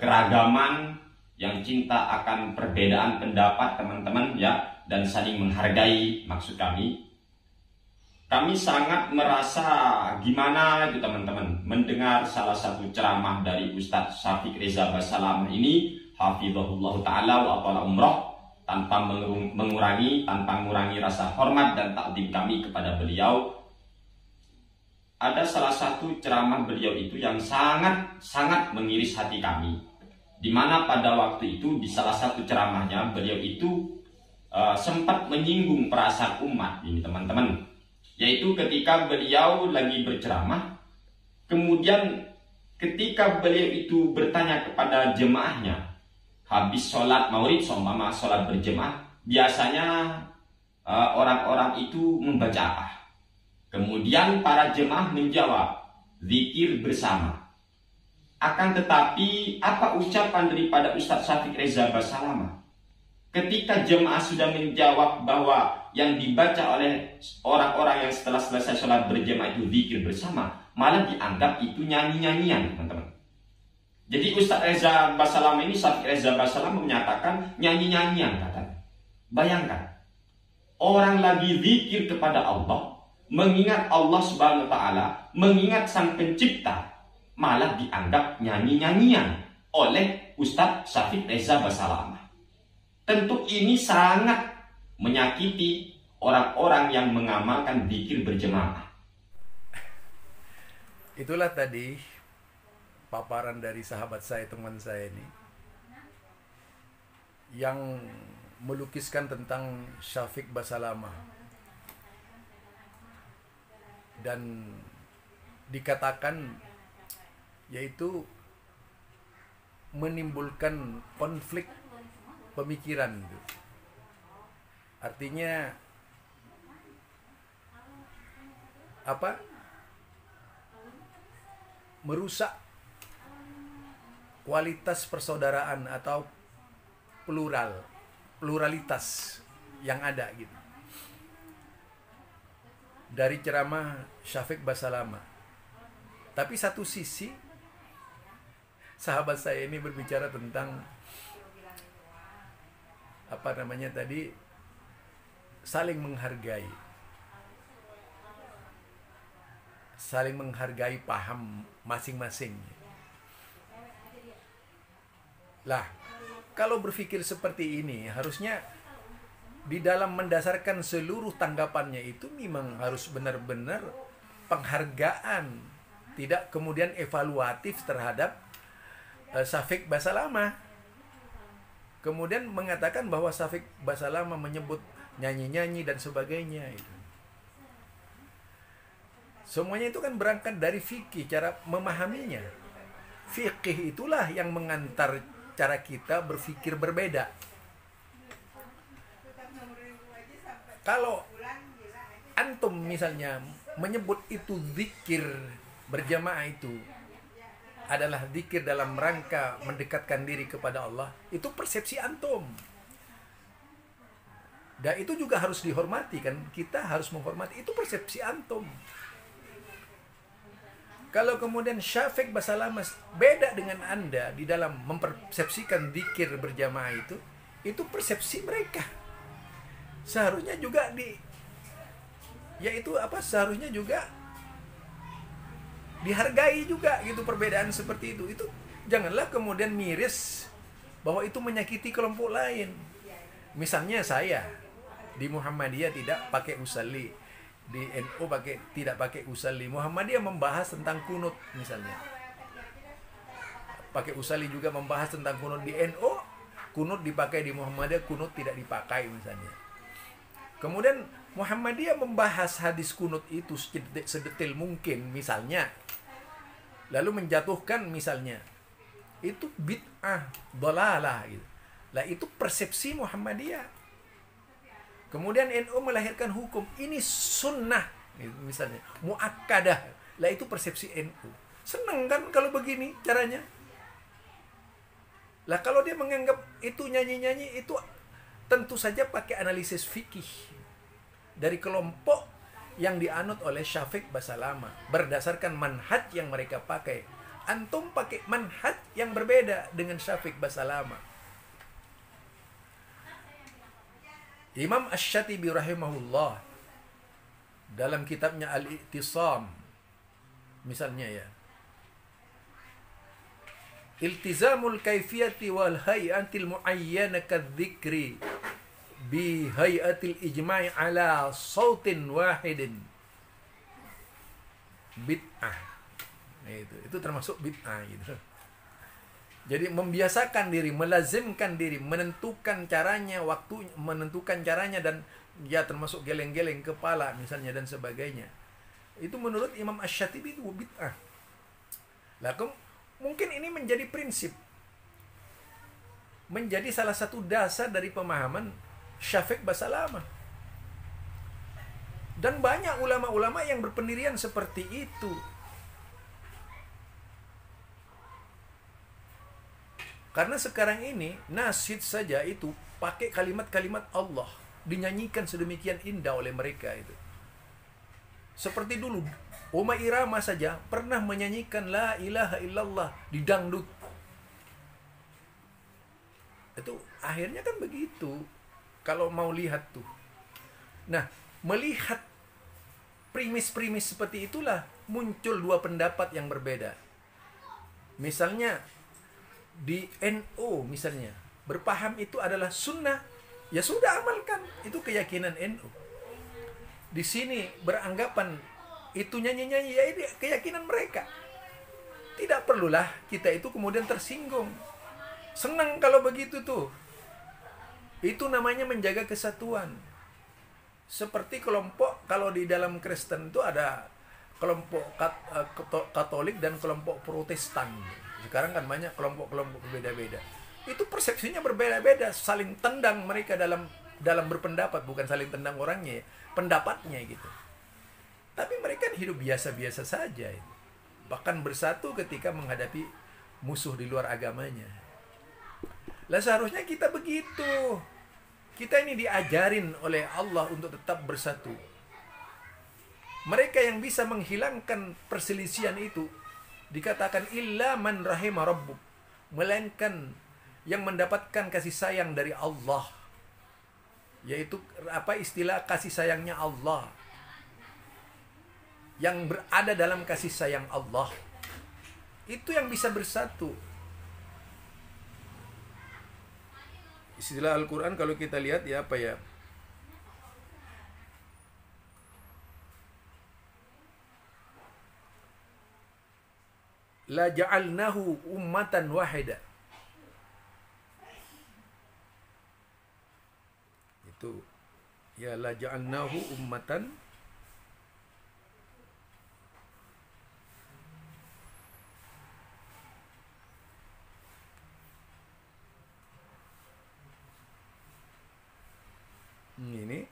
keragaman, yang cinta akan perbedaan pendapat teman-teman ya, dan saling menghargai maksud kami. Kami sangat merasa gimana itu teman-teman mendengar salah satu ceramah dari Ustadz Syafiq Reza Basalamah ini, hafizahullah ta'ala wa atala umroh, tanpa mengurangi rasa hormat dan takdim kami kepada beliau. Ada salah satu ceramah beliau itu yang sangat mengiris hati kami, di mana pada waktu itu di salah satu ceramahnya beliau itu sempat menyinggung perasaan umat ini teman-teman, yaitu ketika beliau lagi berceramah, kemudian ketika beliau itu bertanya kepada jemaahnya habis sholat maulid, seumpama sholat berjemaah, biasanya orang-orang itu membaca apa? Kemudian para jemaah menjawab, zikir bersama. Akan tetapi apa ucapan daripada Ustadz Syafiq Reza Basalamah? Ketika jemaah sudah menjawab bahwa yang dibaca oleh orang-orang yang setelah selesai sholat berjemaah itu zikir bersama, malah dianggap itu nyanyi-nyanyian teman-teman. Jadi Ustadz Reza Basalamah ini, Syafiq Reza Basalamah menyatakan nyanyi-nyanyian katanya. Bayangkan, orang lagi zikir kepada Allah, mengingat Allah Subhanahu wa Ta'ala, mengingat Sang Pencipta, malah dianggap nyanyi-nyanyian oleh Ustadz Syafiq Reza Basalamah. Tentu ini sangat menyakiti orang-orang yang mengamalkan zikir berjemaah. Itulah tadi paparan dari sahabat saya, teman saya ini, yang melukiskan tentang Syafiq Basalamah. Dan dikatakan yaitu menimbulkan konflik pemikiran itu. Artinya apa? Merusak kualitas persaudaraan atau pluralitas yang ada gitu. Dari ceramah Syafiq Basalamah. Tapi satu sisi sahabat saya ini berbicara tentang apa namanya tadi, saling menghargai paham masing-masing. Lah, kalau berpikir seperti ini, harusnya di dalam mendasarkan seluruh tanggapannya itu memang harus benar-benar penghargaan, tidak kemudian evaluatif terhadap Syafiq Basalamah. Kemudian mengatakan bahwa Syafiq Basalamah menyebut nyanyi-nyanyi dan sebagainya itu. Semuanya itu kan berangkat dari fikih, cara memahaminya. Fikih itulah yang mengantar cara kita berpikir berbeda. Kalau antum misalnya menyebut itu zikir berjamaah itu adalah zikir dalam rangka mendekatkan diri kepada Allah, itu persepsi antum. Dan itu juga harus dihormati kan, kita harus menghormati, itu persepsi antum. Kalau kemudian Syafiq Basalamah beda dengan Anda di dalam mempersepsikan zikir berjamaah itu persepsi mereka. Seharusnya juga seharusnya juga dihargai juga gitu, perbedaan seperti itu. Itu janganlah kemudian miris bahwa itu menyakiti kelompok lain. Misalnya saya di Muhammadiyah tidak pakai usalli, di NU tidak pakai usalli. Muhammadiyah membahas tentang kunut misalnya, pakai usalli juga membahas tentang kunut. Di NU kunut dipakai, di Muhammadiyah kunut tidak dipakai misalnya. Kemudian Muhammadiyah membahas hadis kunut itu sedetail mungkin misalnya, lalu menjatuhkan misalnya itu bid'ah, dhalalah gitu. Lah itu persepsi Muhammadiyah. Kemudian NU melahirkan hukum. Ini sunnah, misalnya. Muakkadah. Lah itu persepsi NU. Seneng kan kalau begini caranya? Lah kalau dia menganggap itu nyanyi-nyanyi, itu tentu saja pakai analisis fikih dari kelompok yang dianut oleh Syafiq Basalama berdasarkan manhaj yang mereka pakai. Antum pakai manhaj yang berbeda dengan Syafiq Basalama. Imam Asy-Syatibi rahimahullah dalam kitabnya Al-I'tisam misalnya ya, iltizamul kaifiyati wal hay'atil muayyana kadzikri bi hay'atil ijma'i ala sautin wahidin bid'ah. Itu termasuk bid'ah gitu. Jadi membiasakan diri, melazimkan diri, menentukan caranya, waktu menentukan caranya, dan ya termasuk geleng-geleng kepala misalnya dan sebagainya. Itu menurut Imam Asy-Syatibi itu bid'ah. Lah mungkin ini menjadi prinsip, menjadi salah satu dasar dari pemahaman Syafiq Basalama. Dan banyak ulama-ulama yang berpendirian seperti itu. Karena sekarang ini nasyid saja itu pakai kalimat-kalimat Allah, dinyanyikan sedemikian indah oleh mereka itu. Seperti dulu Uma Irama saja pernah menyanyikan la ilaha illallah di dangdut. Itu akhirnya kan begitu. Kalau mau lihat tuh. Nah, melihat primis-primis seperti itulah muncul dua pendapat yang berbeda. Misalnya di NU misalnya, berpaham itu adalah sunnah, ya sudah amalkan, itu keyakinan NU. Di sini beranggapan itu nyanyi-nyanyi, ya ini keyakinan mereka. Tidak perlulah kita itu kemudian tersinggung. Senang kalau begitu tuh. Itu namanya menjaga kesatuan. Seperti kelompok, kalau di dalam Kristen itu ada kelompok Katolik dan kelompok Protestan. Sekarang kan banyak kelompok-kelompok berbeda-beda. Itu persepsinya berbeda-beda, saling tendang mereka dalam berpendapat, bukan saling tendang orangnya, pendapatnya gitu. Tapi mereka hidup biasa-biasa saja. Bahkan bersatu ketika menghadapi musuh di luar agamanya. Lah seharusnya kita begitu. Kita ini diajarin oleh Allah untuk tetap bersatu. Mereka yang bisa menghilangkan perselisihan itu dikatakan illa man rahima rabbuk, melainkan yang mendapatkan kasih sayang dari Allah. Yaitu apa istilah kasih sayangnya Allah, yang berada dalam kasih sayang Allah, itu yang bisa bersatu. Istilah Al-Quran kalau kita lihat ya apa ya, la ja'alnahu ummatan wahida. Itu ya, la ja'alnahu ummatan ini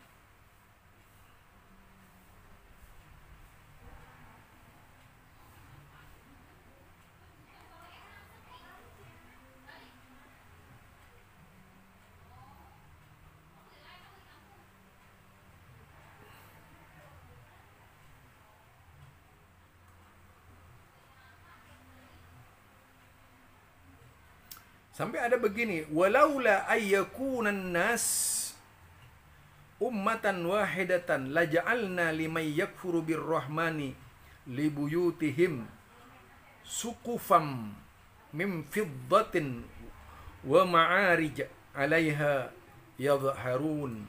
sampai ada begini, walaula ayyakunan nas ummatan wahidatan laja'alna liman yakfuru birrahmani libuyutihim suqufam min fiddatin wa ma'arij 'alaiha yadhharun.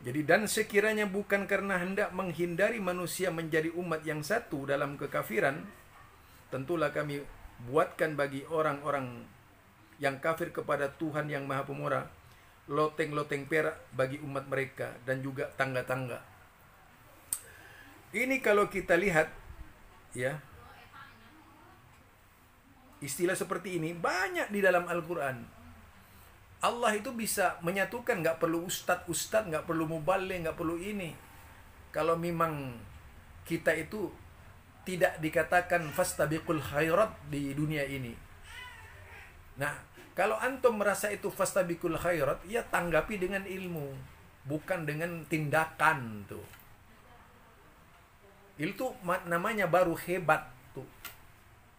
Jadi dan sekiranya bukan karena hendak menghindari manusia menjadi umat yang satu dalam kekafiran, tentulah kami buatkan bagi orang-orang yang kafir kepada Tuhan yang Maha Pemurah loteng-loteng perak bagi umat mereka dan juga tangga-tangga. Ini kalau kita lihat ya, istilah seperti ini banyak di dalam Al-Quran. Allah itu bisa menyatukan, nggak perlu ustadz, nggak perlu mubaligh, nggak perlu ini. Kalau memang kita itu tidak dikatakan fastabiqul khairat di dunia ini. Nah, kalau antum merasa itu fastabiqul khairat, ya tanggapi dengan ilmu, bukan dengan tindakan tuh. Itu namanya baru hebat tuh,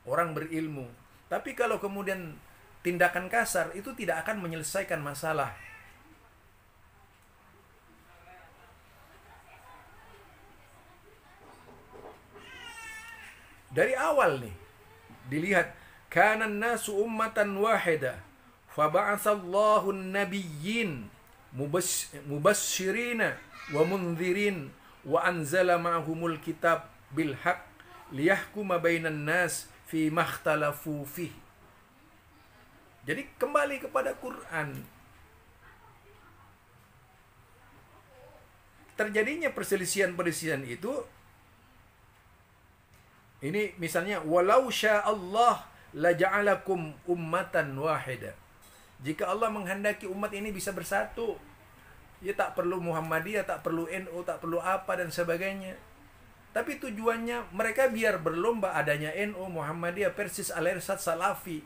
orang berilmu. Tapi kalau kemudian tindakan kasar, itu tidak akan menyelesaikan masalah. Dari awal nih dilihat, kanan nasu ummatan wahida faba'atsallahu an-nabiyyin mubasyirina wa mundzirin wa anzala ma'humul kitab bil haqq liyahkuma bainan nas fi makhtalafu fih. Jadi kembali kepada Quran. Terjadinya perselisihan-perselisihan itu, ini misalnya, walau sya'allah laja'alakum ummatan wahida. Jika Allah menghendaki umat ini bisa bersatu, ya tak perlu Muhammadiyah, tak perlu NU, tak perlu apa dan sebagainya. Tapi tujuannya mereka biar berlomba, adanya NU, Muhammadiyah, Persis, Al-Irsad, Salafi.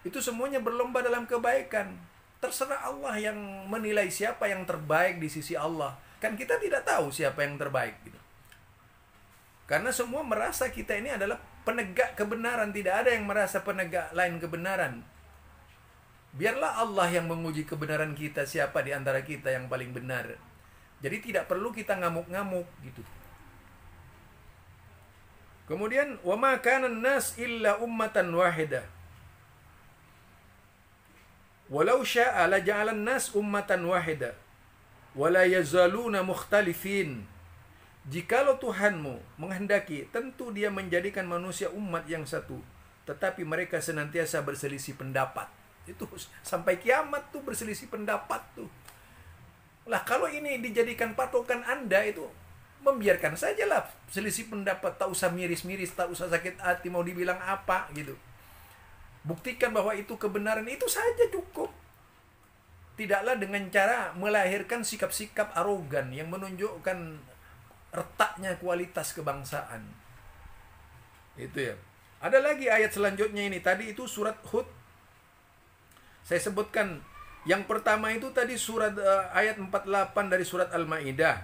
Itu semuanya berlomba dalam kebaikan. Terserah Allah yang menilai siapa yang terbaik di sisi Allah. Kan kita tidak tahu siapa yang terbaik gitu. Karena semua merasa kita ini adalah penegak kebenaran. Tidak ada yang merasa penegak lain kebenaran. Biarlah Allah yang menguji kebenaran kita, siapa di antara kita yang paling benar. Jadi tidak perlu kita ngamuk-ngamuk gitu. Kemudian, wa ma kana an-nas illa ummatan wahidah. Walau syaa la ja'alan nas ummatan wahida wa la yazaluna mukhtalifin. Jikalau Tuhanmu menghendaki, tentu Dia menjadikan manusia umat yang satu, tetapi mereka senantiasa berselisih pendapat. Itu sampai kiamat tuh berselisih pendapat tuh. Lah kalau ini dijadikan patokan Anda, itu membiarkan sajalah selisih pendapat, tak usah miris-miris, tak usah sakit hati mau dibilang apa gitu. Buktikan bahwa itu kebenaran, itu saja cukup. Tidaklah dengan cara melahirkan sikap-sikap arogan yang menunjukkan retaknya kualitas kebangsaan. Itu ya. Ada lagi ayat selanjutnya ini. Tadi itu surat Hud. Saya sebutkan yang pertama itu tadi surat ayat 48 dari surat Al-Maidah.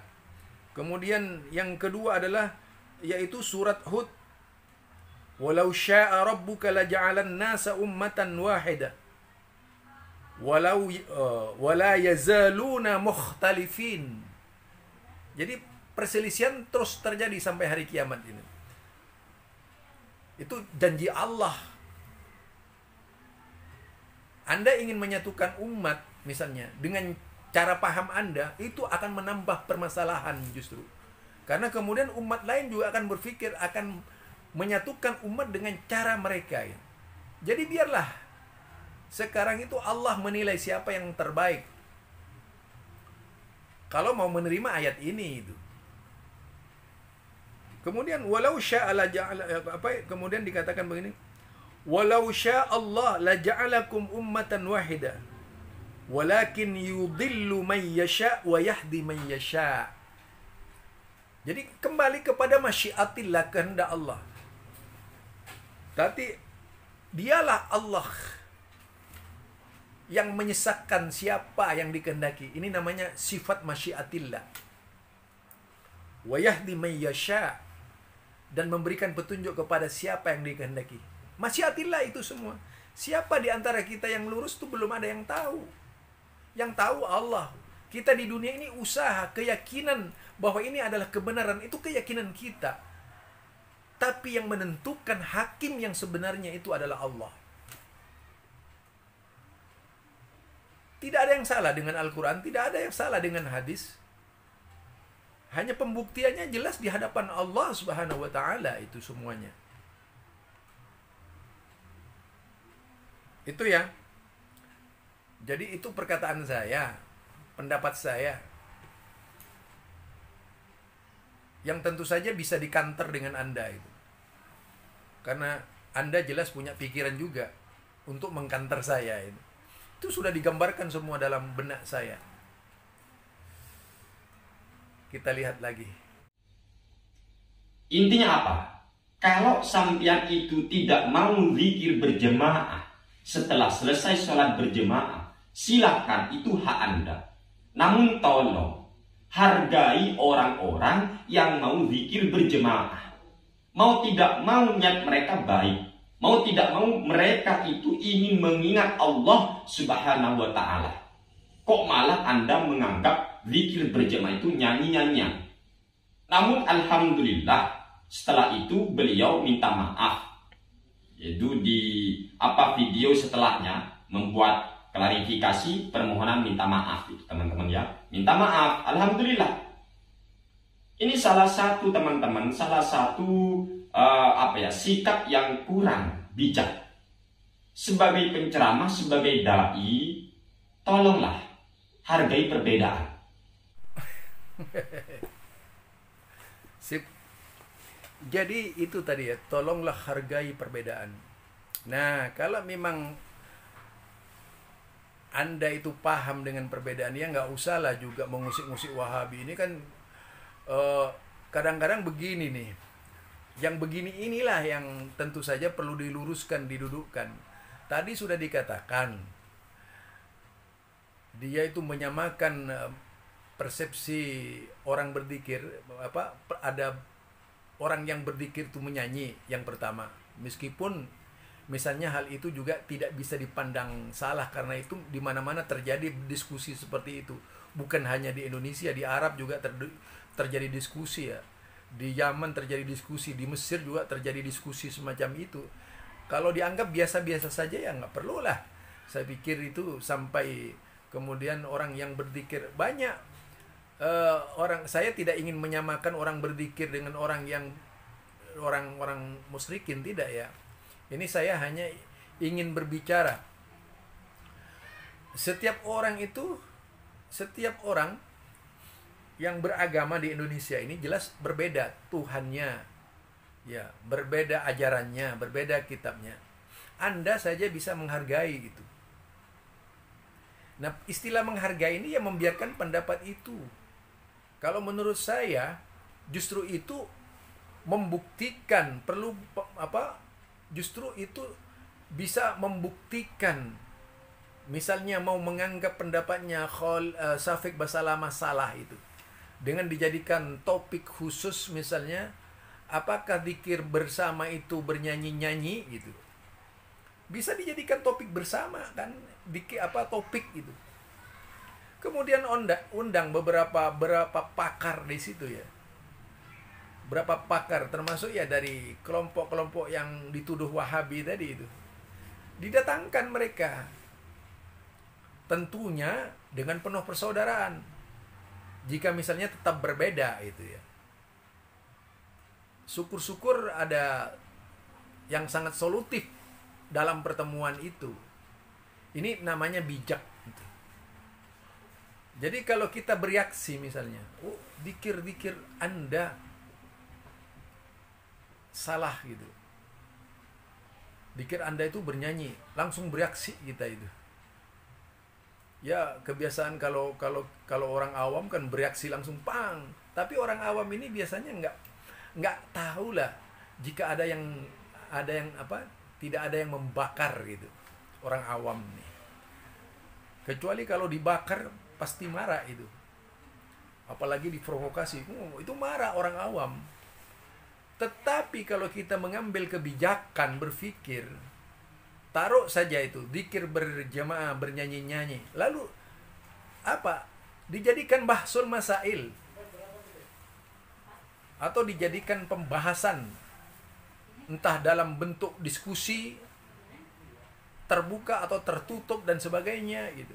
Kemudian yang kedua adalah yaitu surat Hud. Walau syaa rabbuka laja'alan nasa ummatan wahida wala yazaluna mukhtalifin. Jadi perselisihan terus terjadi sampai hari kiamat ini. Itu janji Allah. Anda ingin menyatukan umat misalnya dengan cara paham Anda, itu akan menambah permasalahan justru. Karena kemudian umat lain juga akan berpikir, akan menyatukan umat dengan cara mereka ya. Jadi biarlah sekarang itu Allah menilai siapa yang terbaik. Kalau mau menerima ayat ini itu. Kemudian walau syaa la ja'ala, kemudian dikatakan begini, walau syaa Allah la ja'alakum ummatan wahida walakin yudhillu man yasha wa yahdi man yasha. Jadi kembali kepada masyiatillah, kehendak Allah. Tapi dialah Allah yang menyesatkan siapa yang dikehendaki. Ini namanya sifat masyiatillah. Wa yahdi man yasha, dan memberikan petunjuk kepada siapa yang dikehendaki. Masyiatillah itu semua. Siapa di antara kita yang lurus itu belum ada yang tahu. Yang tahu Allah. Kita di dunia ini usaha, keyakinan bahwa ini adalah kebenaran, itu keyakinan kita. Tapi yang menentukan hakim yang sebenarnya itu adalah Allah. Tidak ada yang salah dengan Al-Quran, tidak ada yang salah dengan hadis. Hanya pembuktiannya jelas di hadapan Allah Subhanahu wa Ta'ala, itu semuanya. Itu ya. Jadi itu perkataan saya, pendapat saya, yang tentu saja bisa dikanter dengan Anda itu. Karena Anda jelas punya pikiran juga untuk mengkanter saya itu. Itu sudah digambarkan semua dalam benak saya. Kita lihat lagi. Intinya apa? Kalau sampean itu tidak mau zikir berjemaah setelah selesai sholat berjemaah, silakan, itu hak Anda. Namun tolong hargai orang-orang yang mau zikir berjemaah. Mau tidak mau niat mereka baik. Mau tidak mau mereka itu ingin mengingat Allah Subhanahu wa ta'ala. Kok malah Anda menganggap zikir berjamaah itu nyanyi-nyanyian? Namun alhamdulillah setelah itu beliau minta maaf. Yaitu di video setelahnya membuat klarifikasi permohonan minta maaf itu, teman-teman ya. Minta maaf, alhamdulillah. Ini salah satu teman-teman, salah satu sikap yang kurang bijak. Sebagai penceramah, sebagai dai, tolonglah hargai perbedaan. Sip. Jadi itu tadi ya, tolonglah hargai perbedaan. Nah, kalau memang Anda itu paham dengan perbedaan, ya nggak usah lah juga mengusik-ngusik Wahabi. Ini kan kadang-kadang begini nih. Yang begini inilah yang tentu saja perlu diluruskan, didudukkan. Tadi sudah dikatakan, dia itu menyamakan persepsi orang berzikir, ada orang yang berzikir itu menyanyi yang pertama. Meskipun misalnya hal itu juga tidak bisa dipandang salah, karena itu di mana-mana terjadi diskusi seperti itu. Bukan hanya di Indonesia, di Arab juga terjadi diskusi ya. Di Yaman terjadi diskusi, di Mesir juga terjadi diskusi semacam itu. Kalau dianggap biasa-biasa saja ya nggak perlulah. Saya pikir itu sampai kemudian orang yang berzikir banyak. Saya tidak ingin menyamakan orang berzikir dengan orang musyrikin, tidak ya. Ini saya hanya ingin berbicara. Setiap orang yang beragama di Indonesia ini jelas berbeda Tuhannya, ya, berbeda ajarannya, berbeda kitabnya. Anda saja bisa menghargai itu. Nah, istilah menghargai ini ya membiarkan pendapat itu. Kalau menurut saya justru itu membuktikan justru itu bisa membuktikan, misalnya mau menganggap pendapatnya Syafiq Basalamah salah itu, dengan dijadikan topik khusus, misalnya apakah zikir bersama itu bernyanyi-nyanyi gitu, bisa dijadikan topik bersama kan, topik itu. Kemudian undang beberapa pakar di situ ya, berapa pakar termasuk ya dari kelompok-kelompok yang dituduh Wahabi tadi itu, didatangkan mereka, tentunya dengan penuh persaudaraan. Jika misalnya tetap berbeda itu ya, syukur-syukur ada yang sangat solutif dalam pertemuan itu. Ini namanya bijak gitu. Jadi kalau kita bereaksi misalnya, zikir Anda salah gitu, zikir Anda itu bernyanyi, langsung bereaksi kita itu. Ya kebiasaan kalau orang awam kan bereaksi langsung pang. Tapi orang awam ini biasanya nggak tahu lah jika ada yang tidak ada yang membakar gitu. Orang awam nih. Kecuali kalau dibakar pasti marah itu. Apalagi diprovokasi, itu marah orang awam. Tetapi kalau kita mengambil kebijakan berpikir, taruh saja itu zikir berjamaah, bernyanyi-nyanyi, lalu dijadikan bahsul masail atau dijadikan pembahasan, entah dalam bentuk diskusi terbuka atau tertutup dan sebagainya gitu,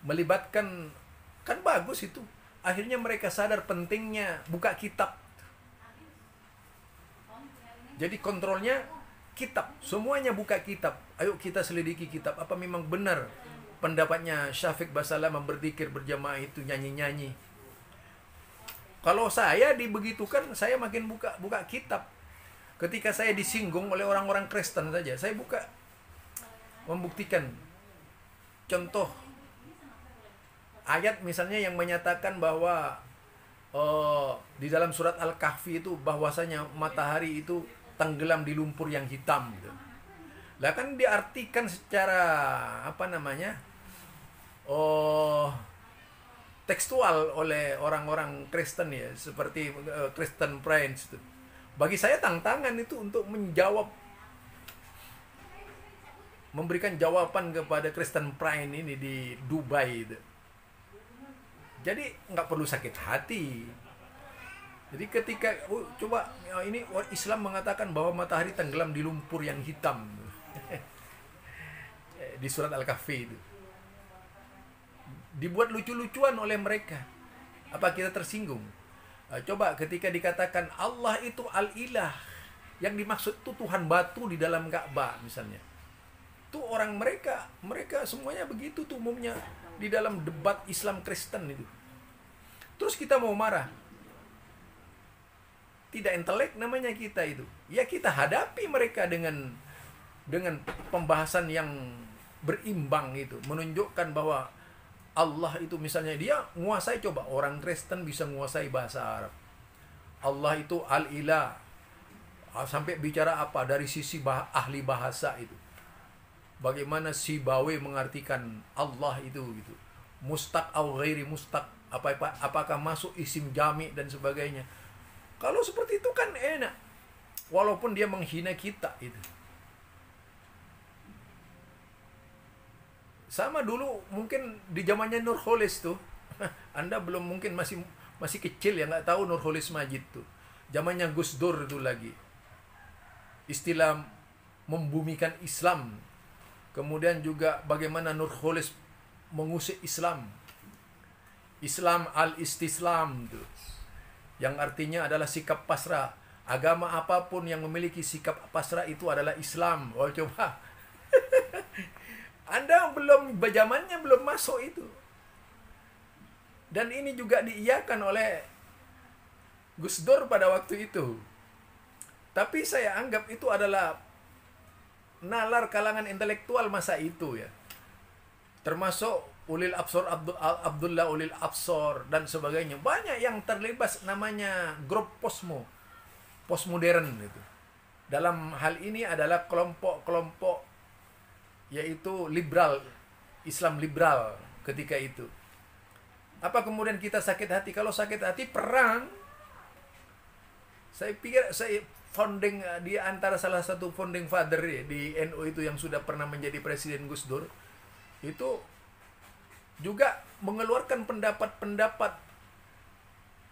melibatkan, kan bagus itu. Akhirnya mereka sadar pentingnya buka kitab. Jadi kontrolnya kitab, semuanya buka kitab. Ayo kita selidiki kitab, apa memang benar pendapatnya Syafiq Basalamah berzikir berjamaah itu nyanyi-nyanyi. Kalau saya dibegitukan, saya makin buka kitab. Ketika saya disinggung oleh orang-orang Kristen saja, saya membuktikan contoh ayat misalnya yang menyatakan bahwa di dalam surat Al-Kahfi itu bahwasanya matahari itu tenggelam di lumpur yang hitam gitu. Lah kan diartikan secara apa namanya? Tekstual oleh orang-orang Kristen ya, seperti Kristen Prince itu. Bagi saya tantangan itu untuk memberikan jawaban kepada Kristen Prince ini di Dubai itu. Jadi nggak perlu sakit hati. Jadi ketika coba ini Islam mengatakan bahwa matahari tenggelam di lumpur yang hitam di surat Al-Kahfi itu. Dibuat lucu-lucuan oleh mereka. Apa kita tersinggung? Coba ketika dikatakan Allah itu Al-Ilah, yang dimaksud itu Tuhan batu di dalam Ka'bah misalnya. Itu orang mereka semuanya begitu tuh umumnya di dalam debat Islam Kristen itu. Terus kita mau marah. Tidak intelek namanya kita itu. Ya kita hadapi mereka dengan pembahasan yang berimbang itu, menunjukkan bahwa Allah itu misalnya dia menguasai, coba orang Kristen bisa menguasai bahasa Arab. Allah itu Al-Ilah. Sampai bicara apa dari sisi ahli bahasa itu. Bagaimana Sibawi mengartikan Allah itu gitu. Mustaq atau ghairi mustaq, apakah masuk isim jami dan sebagainya. Kalau seperti itu kan enak. Walaupun dia menghina kita itu. Sama dulu mungkin di zamannya Nurholis tuh. Anda belum mungkin masih kecil ya, nggak tahu Nurholis Majid tuh. Zamannya Gus Dur itu lagi. Istilah membumikan Islam. Kemudian juga bagaimana Nurholis mengusik Islam. Islam al-istislam tuh. Yang artinya adalah sikap pasrah. Agama apapun yang memiliki sikap pasrah itu adalah Islam. Oh coba. Anda zamannya belum masuk itu. Dan ini juga diiyakan oleh Gus Dur pada waktu itu. Tapi saya anggap itu adalah nalar kalangan intelektual masa itu ya. Termasuk Ulil Absor, Abdullah Ulil Absor dan sebagainya. Banyak yang terlibat namanya grup postmodern itu. Dalam hal ini adalah kelompok-kelompok yaitu liberal, Islam liberal ketika itu. Apa kemudian kita sakit hati? Kalau sakit hati perang, saya pikir founding di antara salah satu founding father di NU itu yang sudah pernah menjadi presiden Gus Dur, itu juga mengeluarkan pendapat-pendapat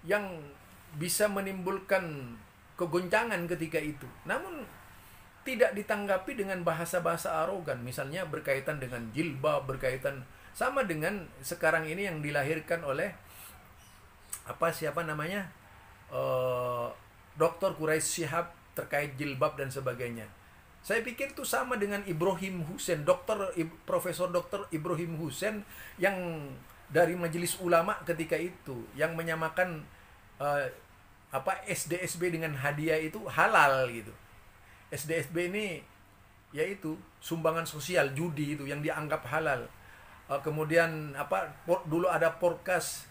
yang bisa menimbulkan kegoncangan ketika itu. Namun tidak ditanggapi dengan bahasa-bahasa arogan, misalnya berkaitan dengan jilbab, berkaitan sama dengan sekarang ini yang dilahirkan oleh Dr. Quraisy Shihab terkait jilbab dan sebagainya. Saya pikir itu sama dengan Ibrahim Hussein, Profesor Dr. Ibrahim Hussein yang dari Majelis Ulama ketika itu, yang menyamakan SDSB dengan hadiah itu halal gitu. SDSB ini yaitu sumbangan sosial judi itu yang dianggap halal. Kemudian dulu ada porkas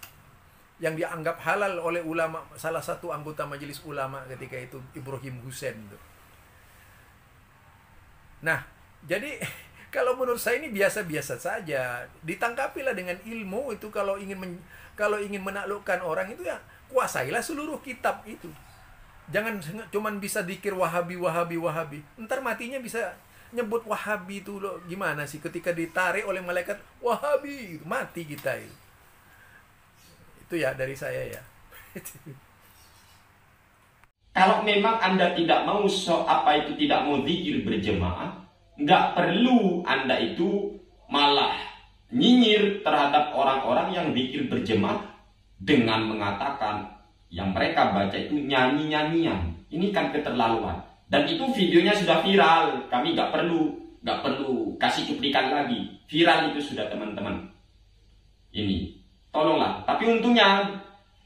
yang dianggap halal oleh ulama, salah satu anggota Majelis Ulama ketika itu Ibrahim Hussein itu. Nah, jadi kalau menurut saya ini biasa-biasa saja. Ditangkapilah dengan ilmu itu. Kalau ingin menaklukkan orang itu ya kuasailah seluruh kitab itu. Jangan cuman bisa dikir Wahabi. Ntar matinya bisa nyebut Wahabi itu loh. Gimana sih ketika ditarik oleh malaikat Wahabi, mati kita itu. Itu ya dari saya ya. Kalau memang Anda tidak mau tidak mau zikir berjemaah, nggak perlu Anda itu malah nyinyir terhadap orang-orang yang zikir berjemaah dengan mengatakan yang mereka baca itu nyanyi-nyanyian. Ini kan keterlaluan. Dan itu videonya sudah viral. Kami nggak perlu kasih cuplikan lagi. Viral itu sudah teman-teman. Ini tolonglah. Tapi untungnya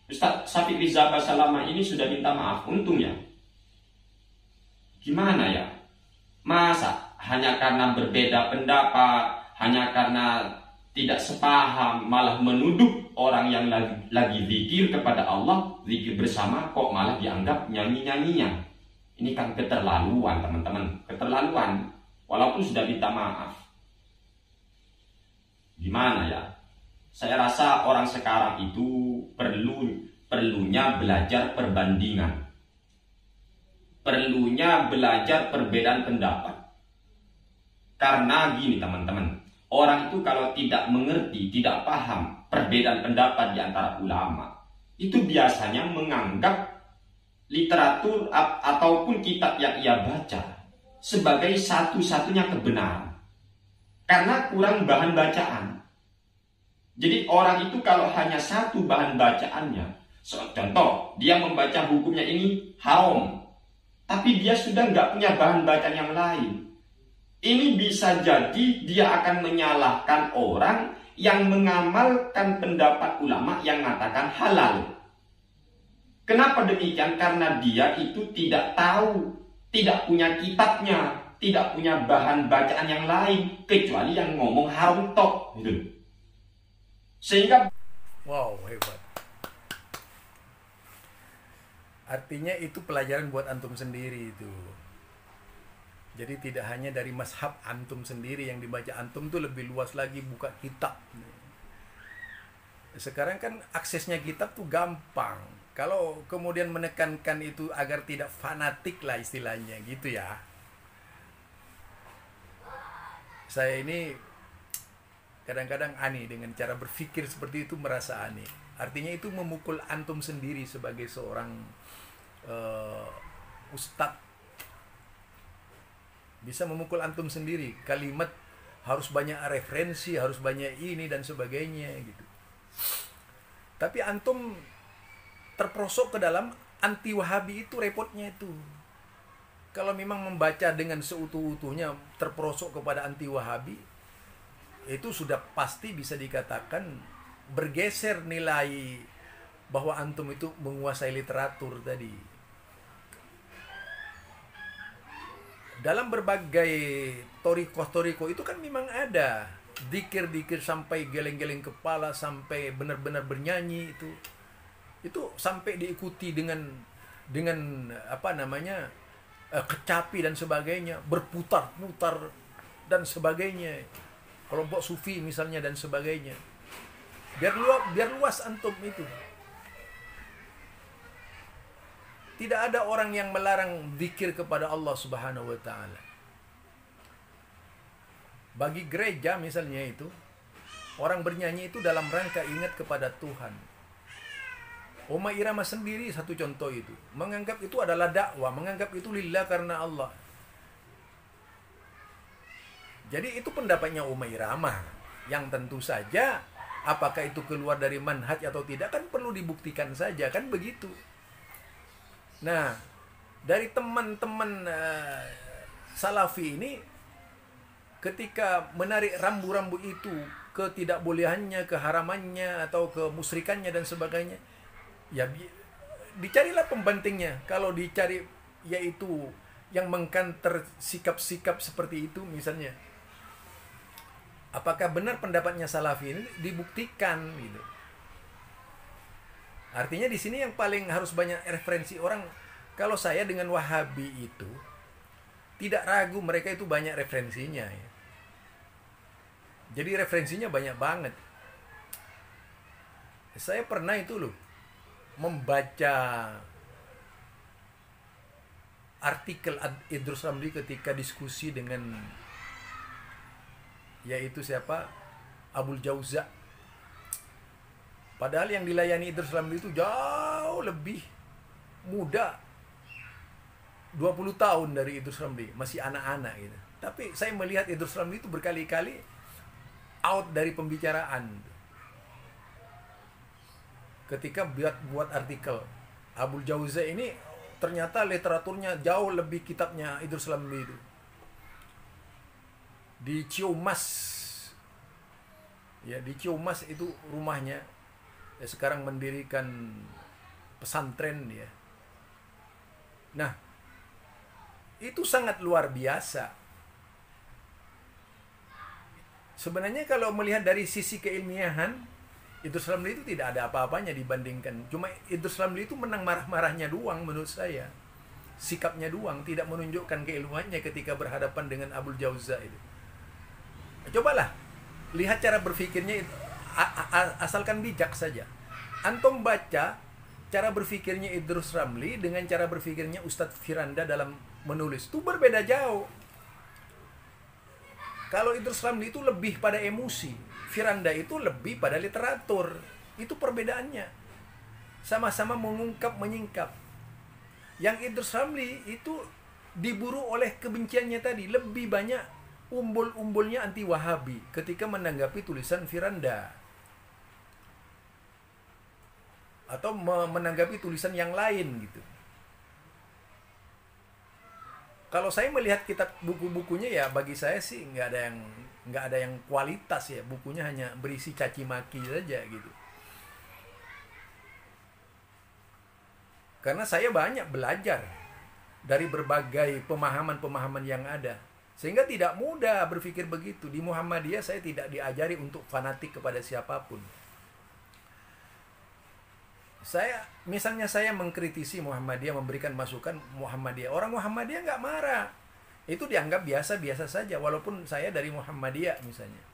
Ustaz Syafiq Riza Basalamah ini sudah minta maaf. Untungnya. Gimana ya? Masa hanya karena berbeda pendapat, hanya karena tidak sepaham, malah menuduh orang yang lagi zikir kepada Allah, zikir bersama, kok malah dianggap nyanyi-nyanyinya. Ini kan keterlaluan, teman-teman, keterlaluan. Walaupun sudah minta maaf. Gimana ya? Saya rasa orang sekarang itu perlunya belajar perbandingan. Perlunya belajar perbedaan pendapat. Karena gini, teman-teman, orang itu kalau tidak mengerti, tidak paham perbedaan pendapat di antara ulama, itu biasanya menganggap literatur ataupun kitab yang ia baca sebagai satu-satunya kebenaran. Karena kurang bahan bacaan. Jadi orang itu kalau hanya satu bahan bacaannya, contoh, dia membaca hukumnya ini haram, tapi dia sudah nggak punya bahan bacaan yang lain. Ini bisa jadi dia akan menyalahkan orang yang mengamalkan pendapat ulama yang mengatakan halal. Kenapa demikian? Karena dia itu tidak tahu, tidak punya kitabnya, tidak punya bahan bacaan yang lain, kecuali yang ngomong haram tok. Gitu. Sehingga, wow, hebat. Artinya itu pelajaran buat antum sendiri itu. Jadi tidak hanya dari mazhab antum sendiri yang dibaca, antum tuh lebih luas lagi buka kitab. Sekarang kan aksesnya kitab tuh gampang. Kalau kemudian menekankan itu agar tidak fanatik lah istilahnya gitu ya. Saya ini kadang-kadang aneh dengan cara berpikir seperti itu, merasa aneh. Artinya itu memukul antum sendiri sebagai seorang ustadz. Bisa memukul antum sendiri. Kalimat harus banyak referensi, harus banyak ini dan sebagainya gitu. Tapi antum terperosok ke dalam anti Wahabi, itu repotnya itu. Kalau memang membaca dengan seutuh-utuhnya terperosok kepada anti Wahabi, itu sudah pasti bisa dikatakan bergeser nilai bahwa antum itu menguasai literatur tadi. Dalam berbagai torikoh itu kan memang ada dikir-dikir sampai geleng-geleng kepala, sampai benar-benar bernyanyi itu sampai diikuti dengan apa namanya, kecapi dan sebagainya, berputar-putar dan sebagainya, kelompok sufi misalnya dan sebagainya. Biar luas antum itu. Tidak ada orang yang melarang zikir kepada Allah Subhanahu wa taala. Bagi gereja misalnya itu, orang bernyanyi itu dalam rangka ingat kepada Tuhan. Oma Irama sendiri satu contoh itu, menganggap itu adalah dakwah, menganggap itu lillah karena Allah. Jadi itu pendapatnya Oma Irama, yang tentu saja apakah itu keluar dari manhaj atau tidak kan perlu dibuktikan saja, kan begitu. Nah, dari teman-teman Salafi ini, ketika menarik rambu-rambu itu, ketidakbolehannya, keharamannya, atau kemusyrikannya dan sebagainya, ya dicarilah pembantingnya. Kalau dicari yaitu yang mengkanter sikap-sikap seperti itu misalnya, apakah benar pendapatnya Salafi ini, dibuktikan gitu. Artinya di sini yang paling harus banyak referensi orang. Kalau saya dengan Wahabi itu tidak ragu, mereka itu banyak referensinya ya. Jadi referensinya banyak banget. Saya pernah itu loh membaca artikel Idrus Ramli ketika diskusi dengan yaitu siapa, Abul Jauza. Padahal yang dilayani Idrus Ramli itu jauh lebih muda, 20 tahun dari Idrus Ramli, masih anak-anak gitu. Tapi saya melihat Idrus Ramli itu berkali-kali out dari pembicaraan. Ketika buat artikel, Abul Jauza ini ternyata literaturnya jauh lebih kitabnya Idrus Ramli itu. Di Ciumas, ya di Ciumas itu rumahnya. Ya, sekarang mendirikan pesantren dia. Nah, itu sangat luar biasa. Sebenarnya kalau melihat dari sisi keilmiahan, Idrus Ramli itu tidak ada apa-apanya dibandingkan. Cuma Idrus Ramli itu menang marah-marahnya doang menurut saya. Sikapnya doang, tidak menunjukkan keilmuannya ketika berhadapan dengan Abul Jauza itu. Cobalah lihat cara berpikirnya itu, asalkan bijak saja. Antum baca cara berpikirnya Idrus Ramli dengan cara berpikirnya Ustadz Firanda dalam menulis itu berbeda jauh. Kalau Idrus Ramli itu lebih pada emosi, Firanda itu lebih pada literatur. Itu perbedaannya. Sama-sama mengungkap, menyingkap. Yang Idrus Ramli itu diburu oleh kebenciannya tadi. Lebih banyak umbul-umbulnya anti Wahabi ketika menanggapi tulisan Firanda. Atau menanggapi tulisan yang lain gitu. Kalau saya melihat kitab buku-bukunya ya bagi saya sih nggak ada yang kualitas ya. Bukunya hanya berisi caci maki saja gitu. Karena saya banyak belajar dari berbagai pemahaman-pemahaman yang ada. Sehingga tidak mudah berpikir begitu. Di Muhammadiyah saya tidak diajari untuk fanatik kepada siapapun. Misalnya saya mengkritisi Muhammadiyah, memberikan masukan Muhammadiyah. Orang Muhammadiyah nggak marah. Itu dianggap biasa-biasa saja, walaupun saya dari Muhammadiyah misalnya.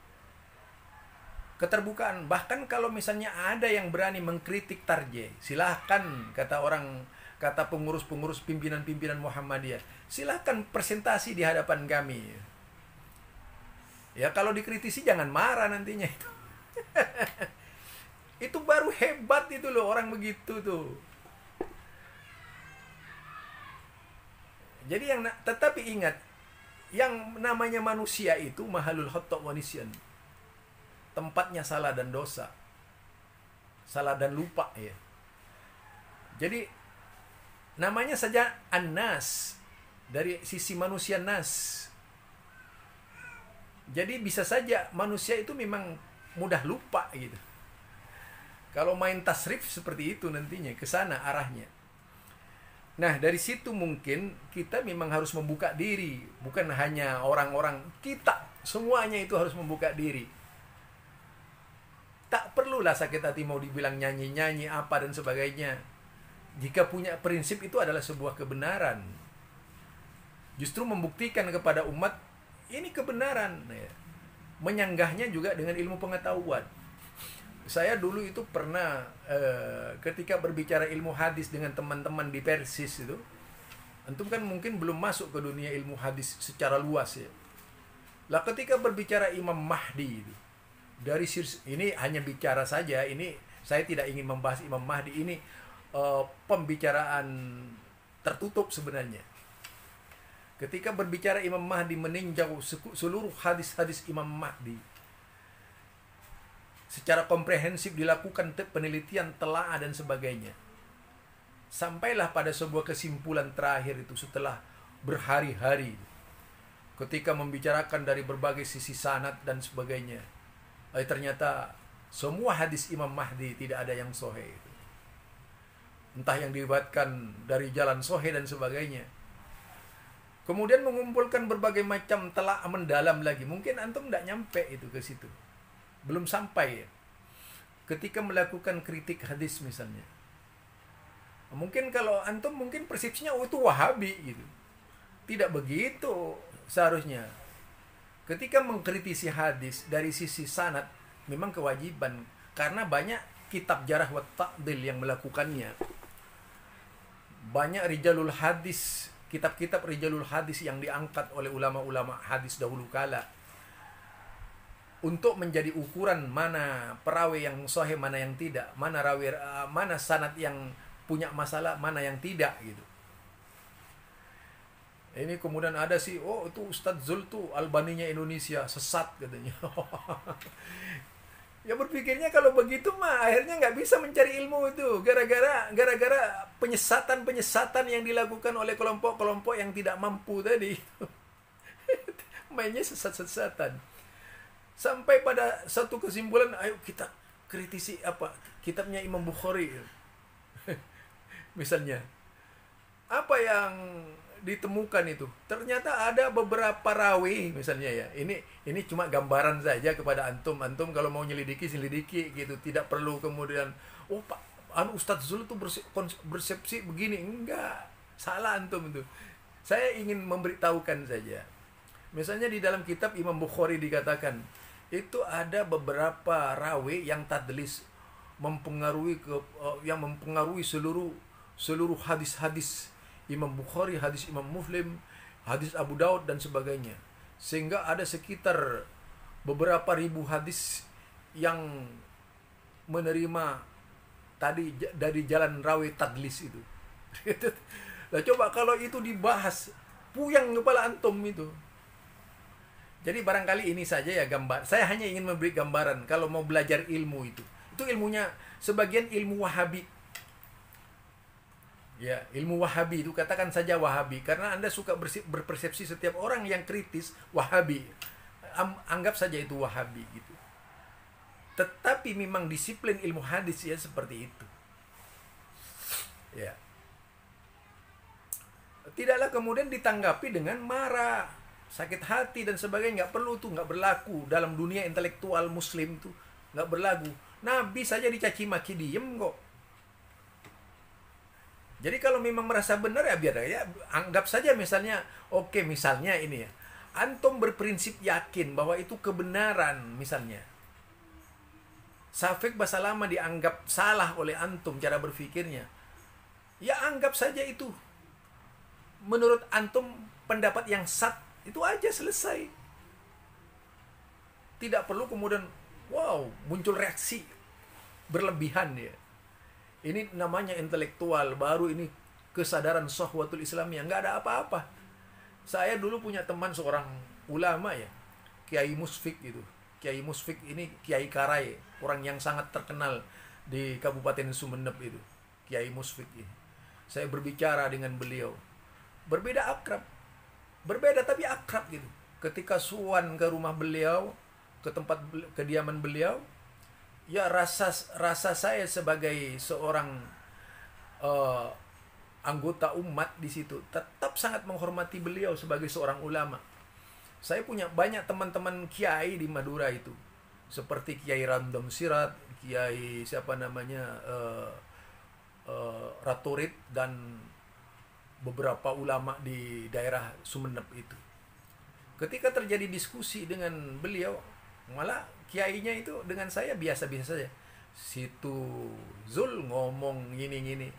Keterbukaan, bahkan kalau misalnya ada yang berani mengkritik Tarjih, silahkan, kata pengurus-pengurus pimpinan-pimpinan Muhammadiyah, silahkan presentasi di hadapan kami. Ya kalau dikritisi jangan marah nantinya itu. Itu baru hebat itu loh, orang begitu tuh. Jadi tetapi ingat, yang namanya manusia itu mahalul khata' wa nisyan. Tempatnya salah dan dosa. Salah dan lupa ya. Jadi namanya saja an-nas, dari sisi manusia nas. Jadi bisa saja manusia itu memang mudah lupa gitu. Kalau main tasrif seperti itu nantinya, ke sana arahnya. Nah, dari situ mungkin kita memang harus membuka diri. Bukan hanya orang-orang, kita semuanya itu harus membuka diri. Tak perlulah sakit hati mau dibilang nyanyi-nyanyi apa dan sebagainya. Jika punya prinsip itu adalah sebuah kebenaran. Justru membuktikan kepada umat, ini kebenaran. Menyanggahnya juga dengan ilmu pengetahuan. Saya dulu itu pernah ketika berbicara ilmu hadis dengan teman-teman di Persis itu, antum kan mungkin belum masuk ke dunia ilmu hadis secara luas ya. Lah ketika berbicara Imam Mahdi itu, dari ini hanya bicara saja, ini saya tidak ingin membahas Imam Mahdi, ini pembicaraan tertutup sebenarnya. Ketika berbicara Imam Mahdi, meninjau seluruh hadis-hadis Imam Mahdi secara komprehensif, dilakukan penelitian, telaah dan sebagainya. Sampailah pada sebuah kesimpulan terakhir itu setelah berhari-hari. Ketika membicarakan dari berbagai sisi sanad dan sebagainya. Ternyata semua hadis Imam Mahdi tidak ada yang sahih. Entah yang diriwayatkan dari jalan sahih dan sebagainya. Kemudian mengumpulkan berbagai macam telaah mendalam lagi. Mungkin antum tidak nyampe itu ke situ. Belum sampai ya. Ketika melakukan kritik hadis misalnya. Mungkin kalau antum mungkin persepsinya itu Wahabi gitu. Tidak begitu seharusnya. Ketika mengkritisi hadis dari sisi sanad memang kewajiban, karena banyak kitab jarah wa ta'dil yang melakukannya. Banyak rijalul hadis, kitab-kitab rijalul hadis yang diangkat oleh ulama-ulama hadis dahulu kala untuk menjadi ukuran mana perawi yang sahih, mana yang tidak, mana rawi, mana sanad yang punya masalah, mana yang tidak gitu. Ini kemudian ada sih, oh itu Ustadz Zul tuh Albaninya Indonesia, sesat katanya. Ya berpikirnya kalau begitu mah akhirnya nggak bisa mencari ilmu itu, gara-gara penyesatan yang dilakukan oleh kelompok-kelompok yang tidak mampu tadi. Mainnya sesat-sesatan. Sampai pada satu kesimpulan, ayo kita kritisi apa kitabnya Imam Bukhari. Misalnya, apa yang ditemukan itu. Ternyata ada beberapa rawi misalnya ya. Ini cuma gambaran saja kepada antum. Antum kalau mau selidiki gitu. Tidak perlu kemudian Pak, Ustadz Zul itu bersepsi begini. Enggak. Salah antum itu. Saya ingin memberitahukan saja. Misalnya di dalam kitab Imam Bukhari dikatakan itu ada beberapa rawi yang tadlis, yang mempengaruhi seluruh hadis-hadis Imam Bukhari, hadis Imam Muslim, hadis Abu Daud dan sebagainya. Sehingga ada sekitar beberapa ribu hadis yang menerima tadi dari jalan rawi tadlis itu. Nah, coba kalau itu dibahas, puyang kepala antum itu. Jadi barangkali ini saja ya gambar. Saya hanya ingin memberi gambaran kalau mau belajar ilmu itu. Itu ilmunya sebagian ilmu Wahabi. Ya, ilmu Wahabi itu katakan saja Wahabi karena Anda suka berpersepsi setiap orang yang kritis Wahabi. Anggap saja itu Wahabi gitu. Tetapi memang disiplin ilmu hadis ya seperti itu. Ya. Tidaklah kemudian ditanggapi dengan marah, sakit hati dan sebagainya. Nggak perlu tuh, nggak berlaku dalam dunia intelektual Muslim tuh, nggak berlaku. Nabi saja dicaci maki diem kok. Jadi kalau memang merasa benar ya biar ya, anggap saja misalnya, oke misalnya ini ya, antum berprinsip yakin bahwa itu kebenaran misalnya. Syafiq Basalamah dianggap salah oleh antum cara berpikirnya. Ya anggap saja itu menurut antum pendapat yang sat, itu aja selesai. Tidak perlu kemudian muncul reaksi berlebihan ya. Ini namanya intelektual baru, ini kesadaran sahwatul Islamiyah, nggak ada apa-apa. Saya dulu punya teman seorang ulama ya, Kiai Musfik itu. Kiai Musfik ini Kiai Karai, orang yang sangat terkenal di Kabupaten Sumeneb itu. Kiai Musfik ini. Saya berbicara dengan beliau. Berbeda akrab. Berbeda tapi akrab gitu. Ketika suan ke rumah beliau, ke tempat kediaman beliau, ya rasa saya sebagai seorang anggota umat di situ tetap sangat menghormati beliau sebagai seorang ulama. Saya punya banyak teman-teman kiai di Madura itu, seperti Kiai Random Sirat, Kiai Raturit dan beberapa ulama di daerah Sumeneb itu. Ketika terjadi diskusi dengan beliau, malah kiainya itu dengan saya biasa-biasa saja. Situ Zul ngomong gini-gini.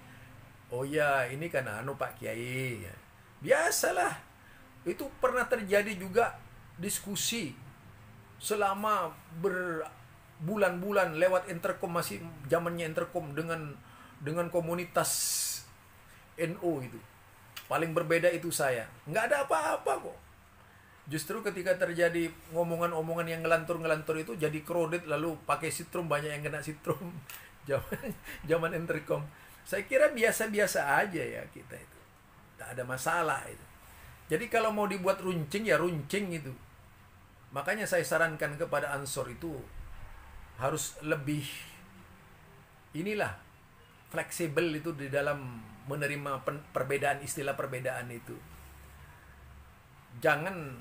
Oh ya, ini kan Pak Kiai. Biasalah. Itu pernah terjadi juga diskusi selama berbulan-bulan lewat intercom, masih zamannya intercom dengan komunitas NU itu. Paling berbeda itu saya. Nggak ada apa-apa kok. Justru ketika terjadi ngomongan-omongan yang ngelantur-ngelantur itu jadi kredit, lalu pakai sitrum, banyak yang kena sitrum. Zaman intercom. Saya kira biasa-biasa aja ya kita itu. Tak ada masalah itu. Jadi kalau mau dibuat runcing ya runcing itu. Makanya saya sarankan kepada Ansor itu harus lebih fleksibel itu di dalam menerima perbedaan, istilah perbedaan itu. Jangan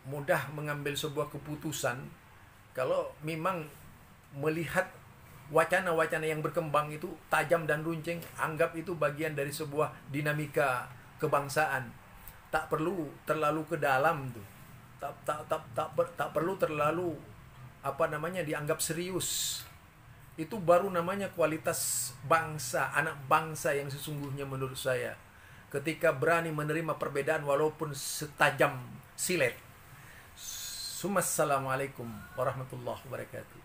mudah mengambil sebuah keputusan kalau memang melihat wacana-wacana yang berkembang itu tajam dan runcing, anggap itu bagian dari sebuah dinamika kebangsaan. Tak perlu terlalu ke dalam tuh. Tak perlu terlalu dianggap serius. Itu baru namanya kualitas bangsa, anak bangsa yang sesungguhnya menurut saya. Ketika berani menerima perbedaan walaupun setajam silet. Assalamualaikum warahmatullahi wabarakatuh.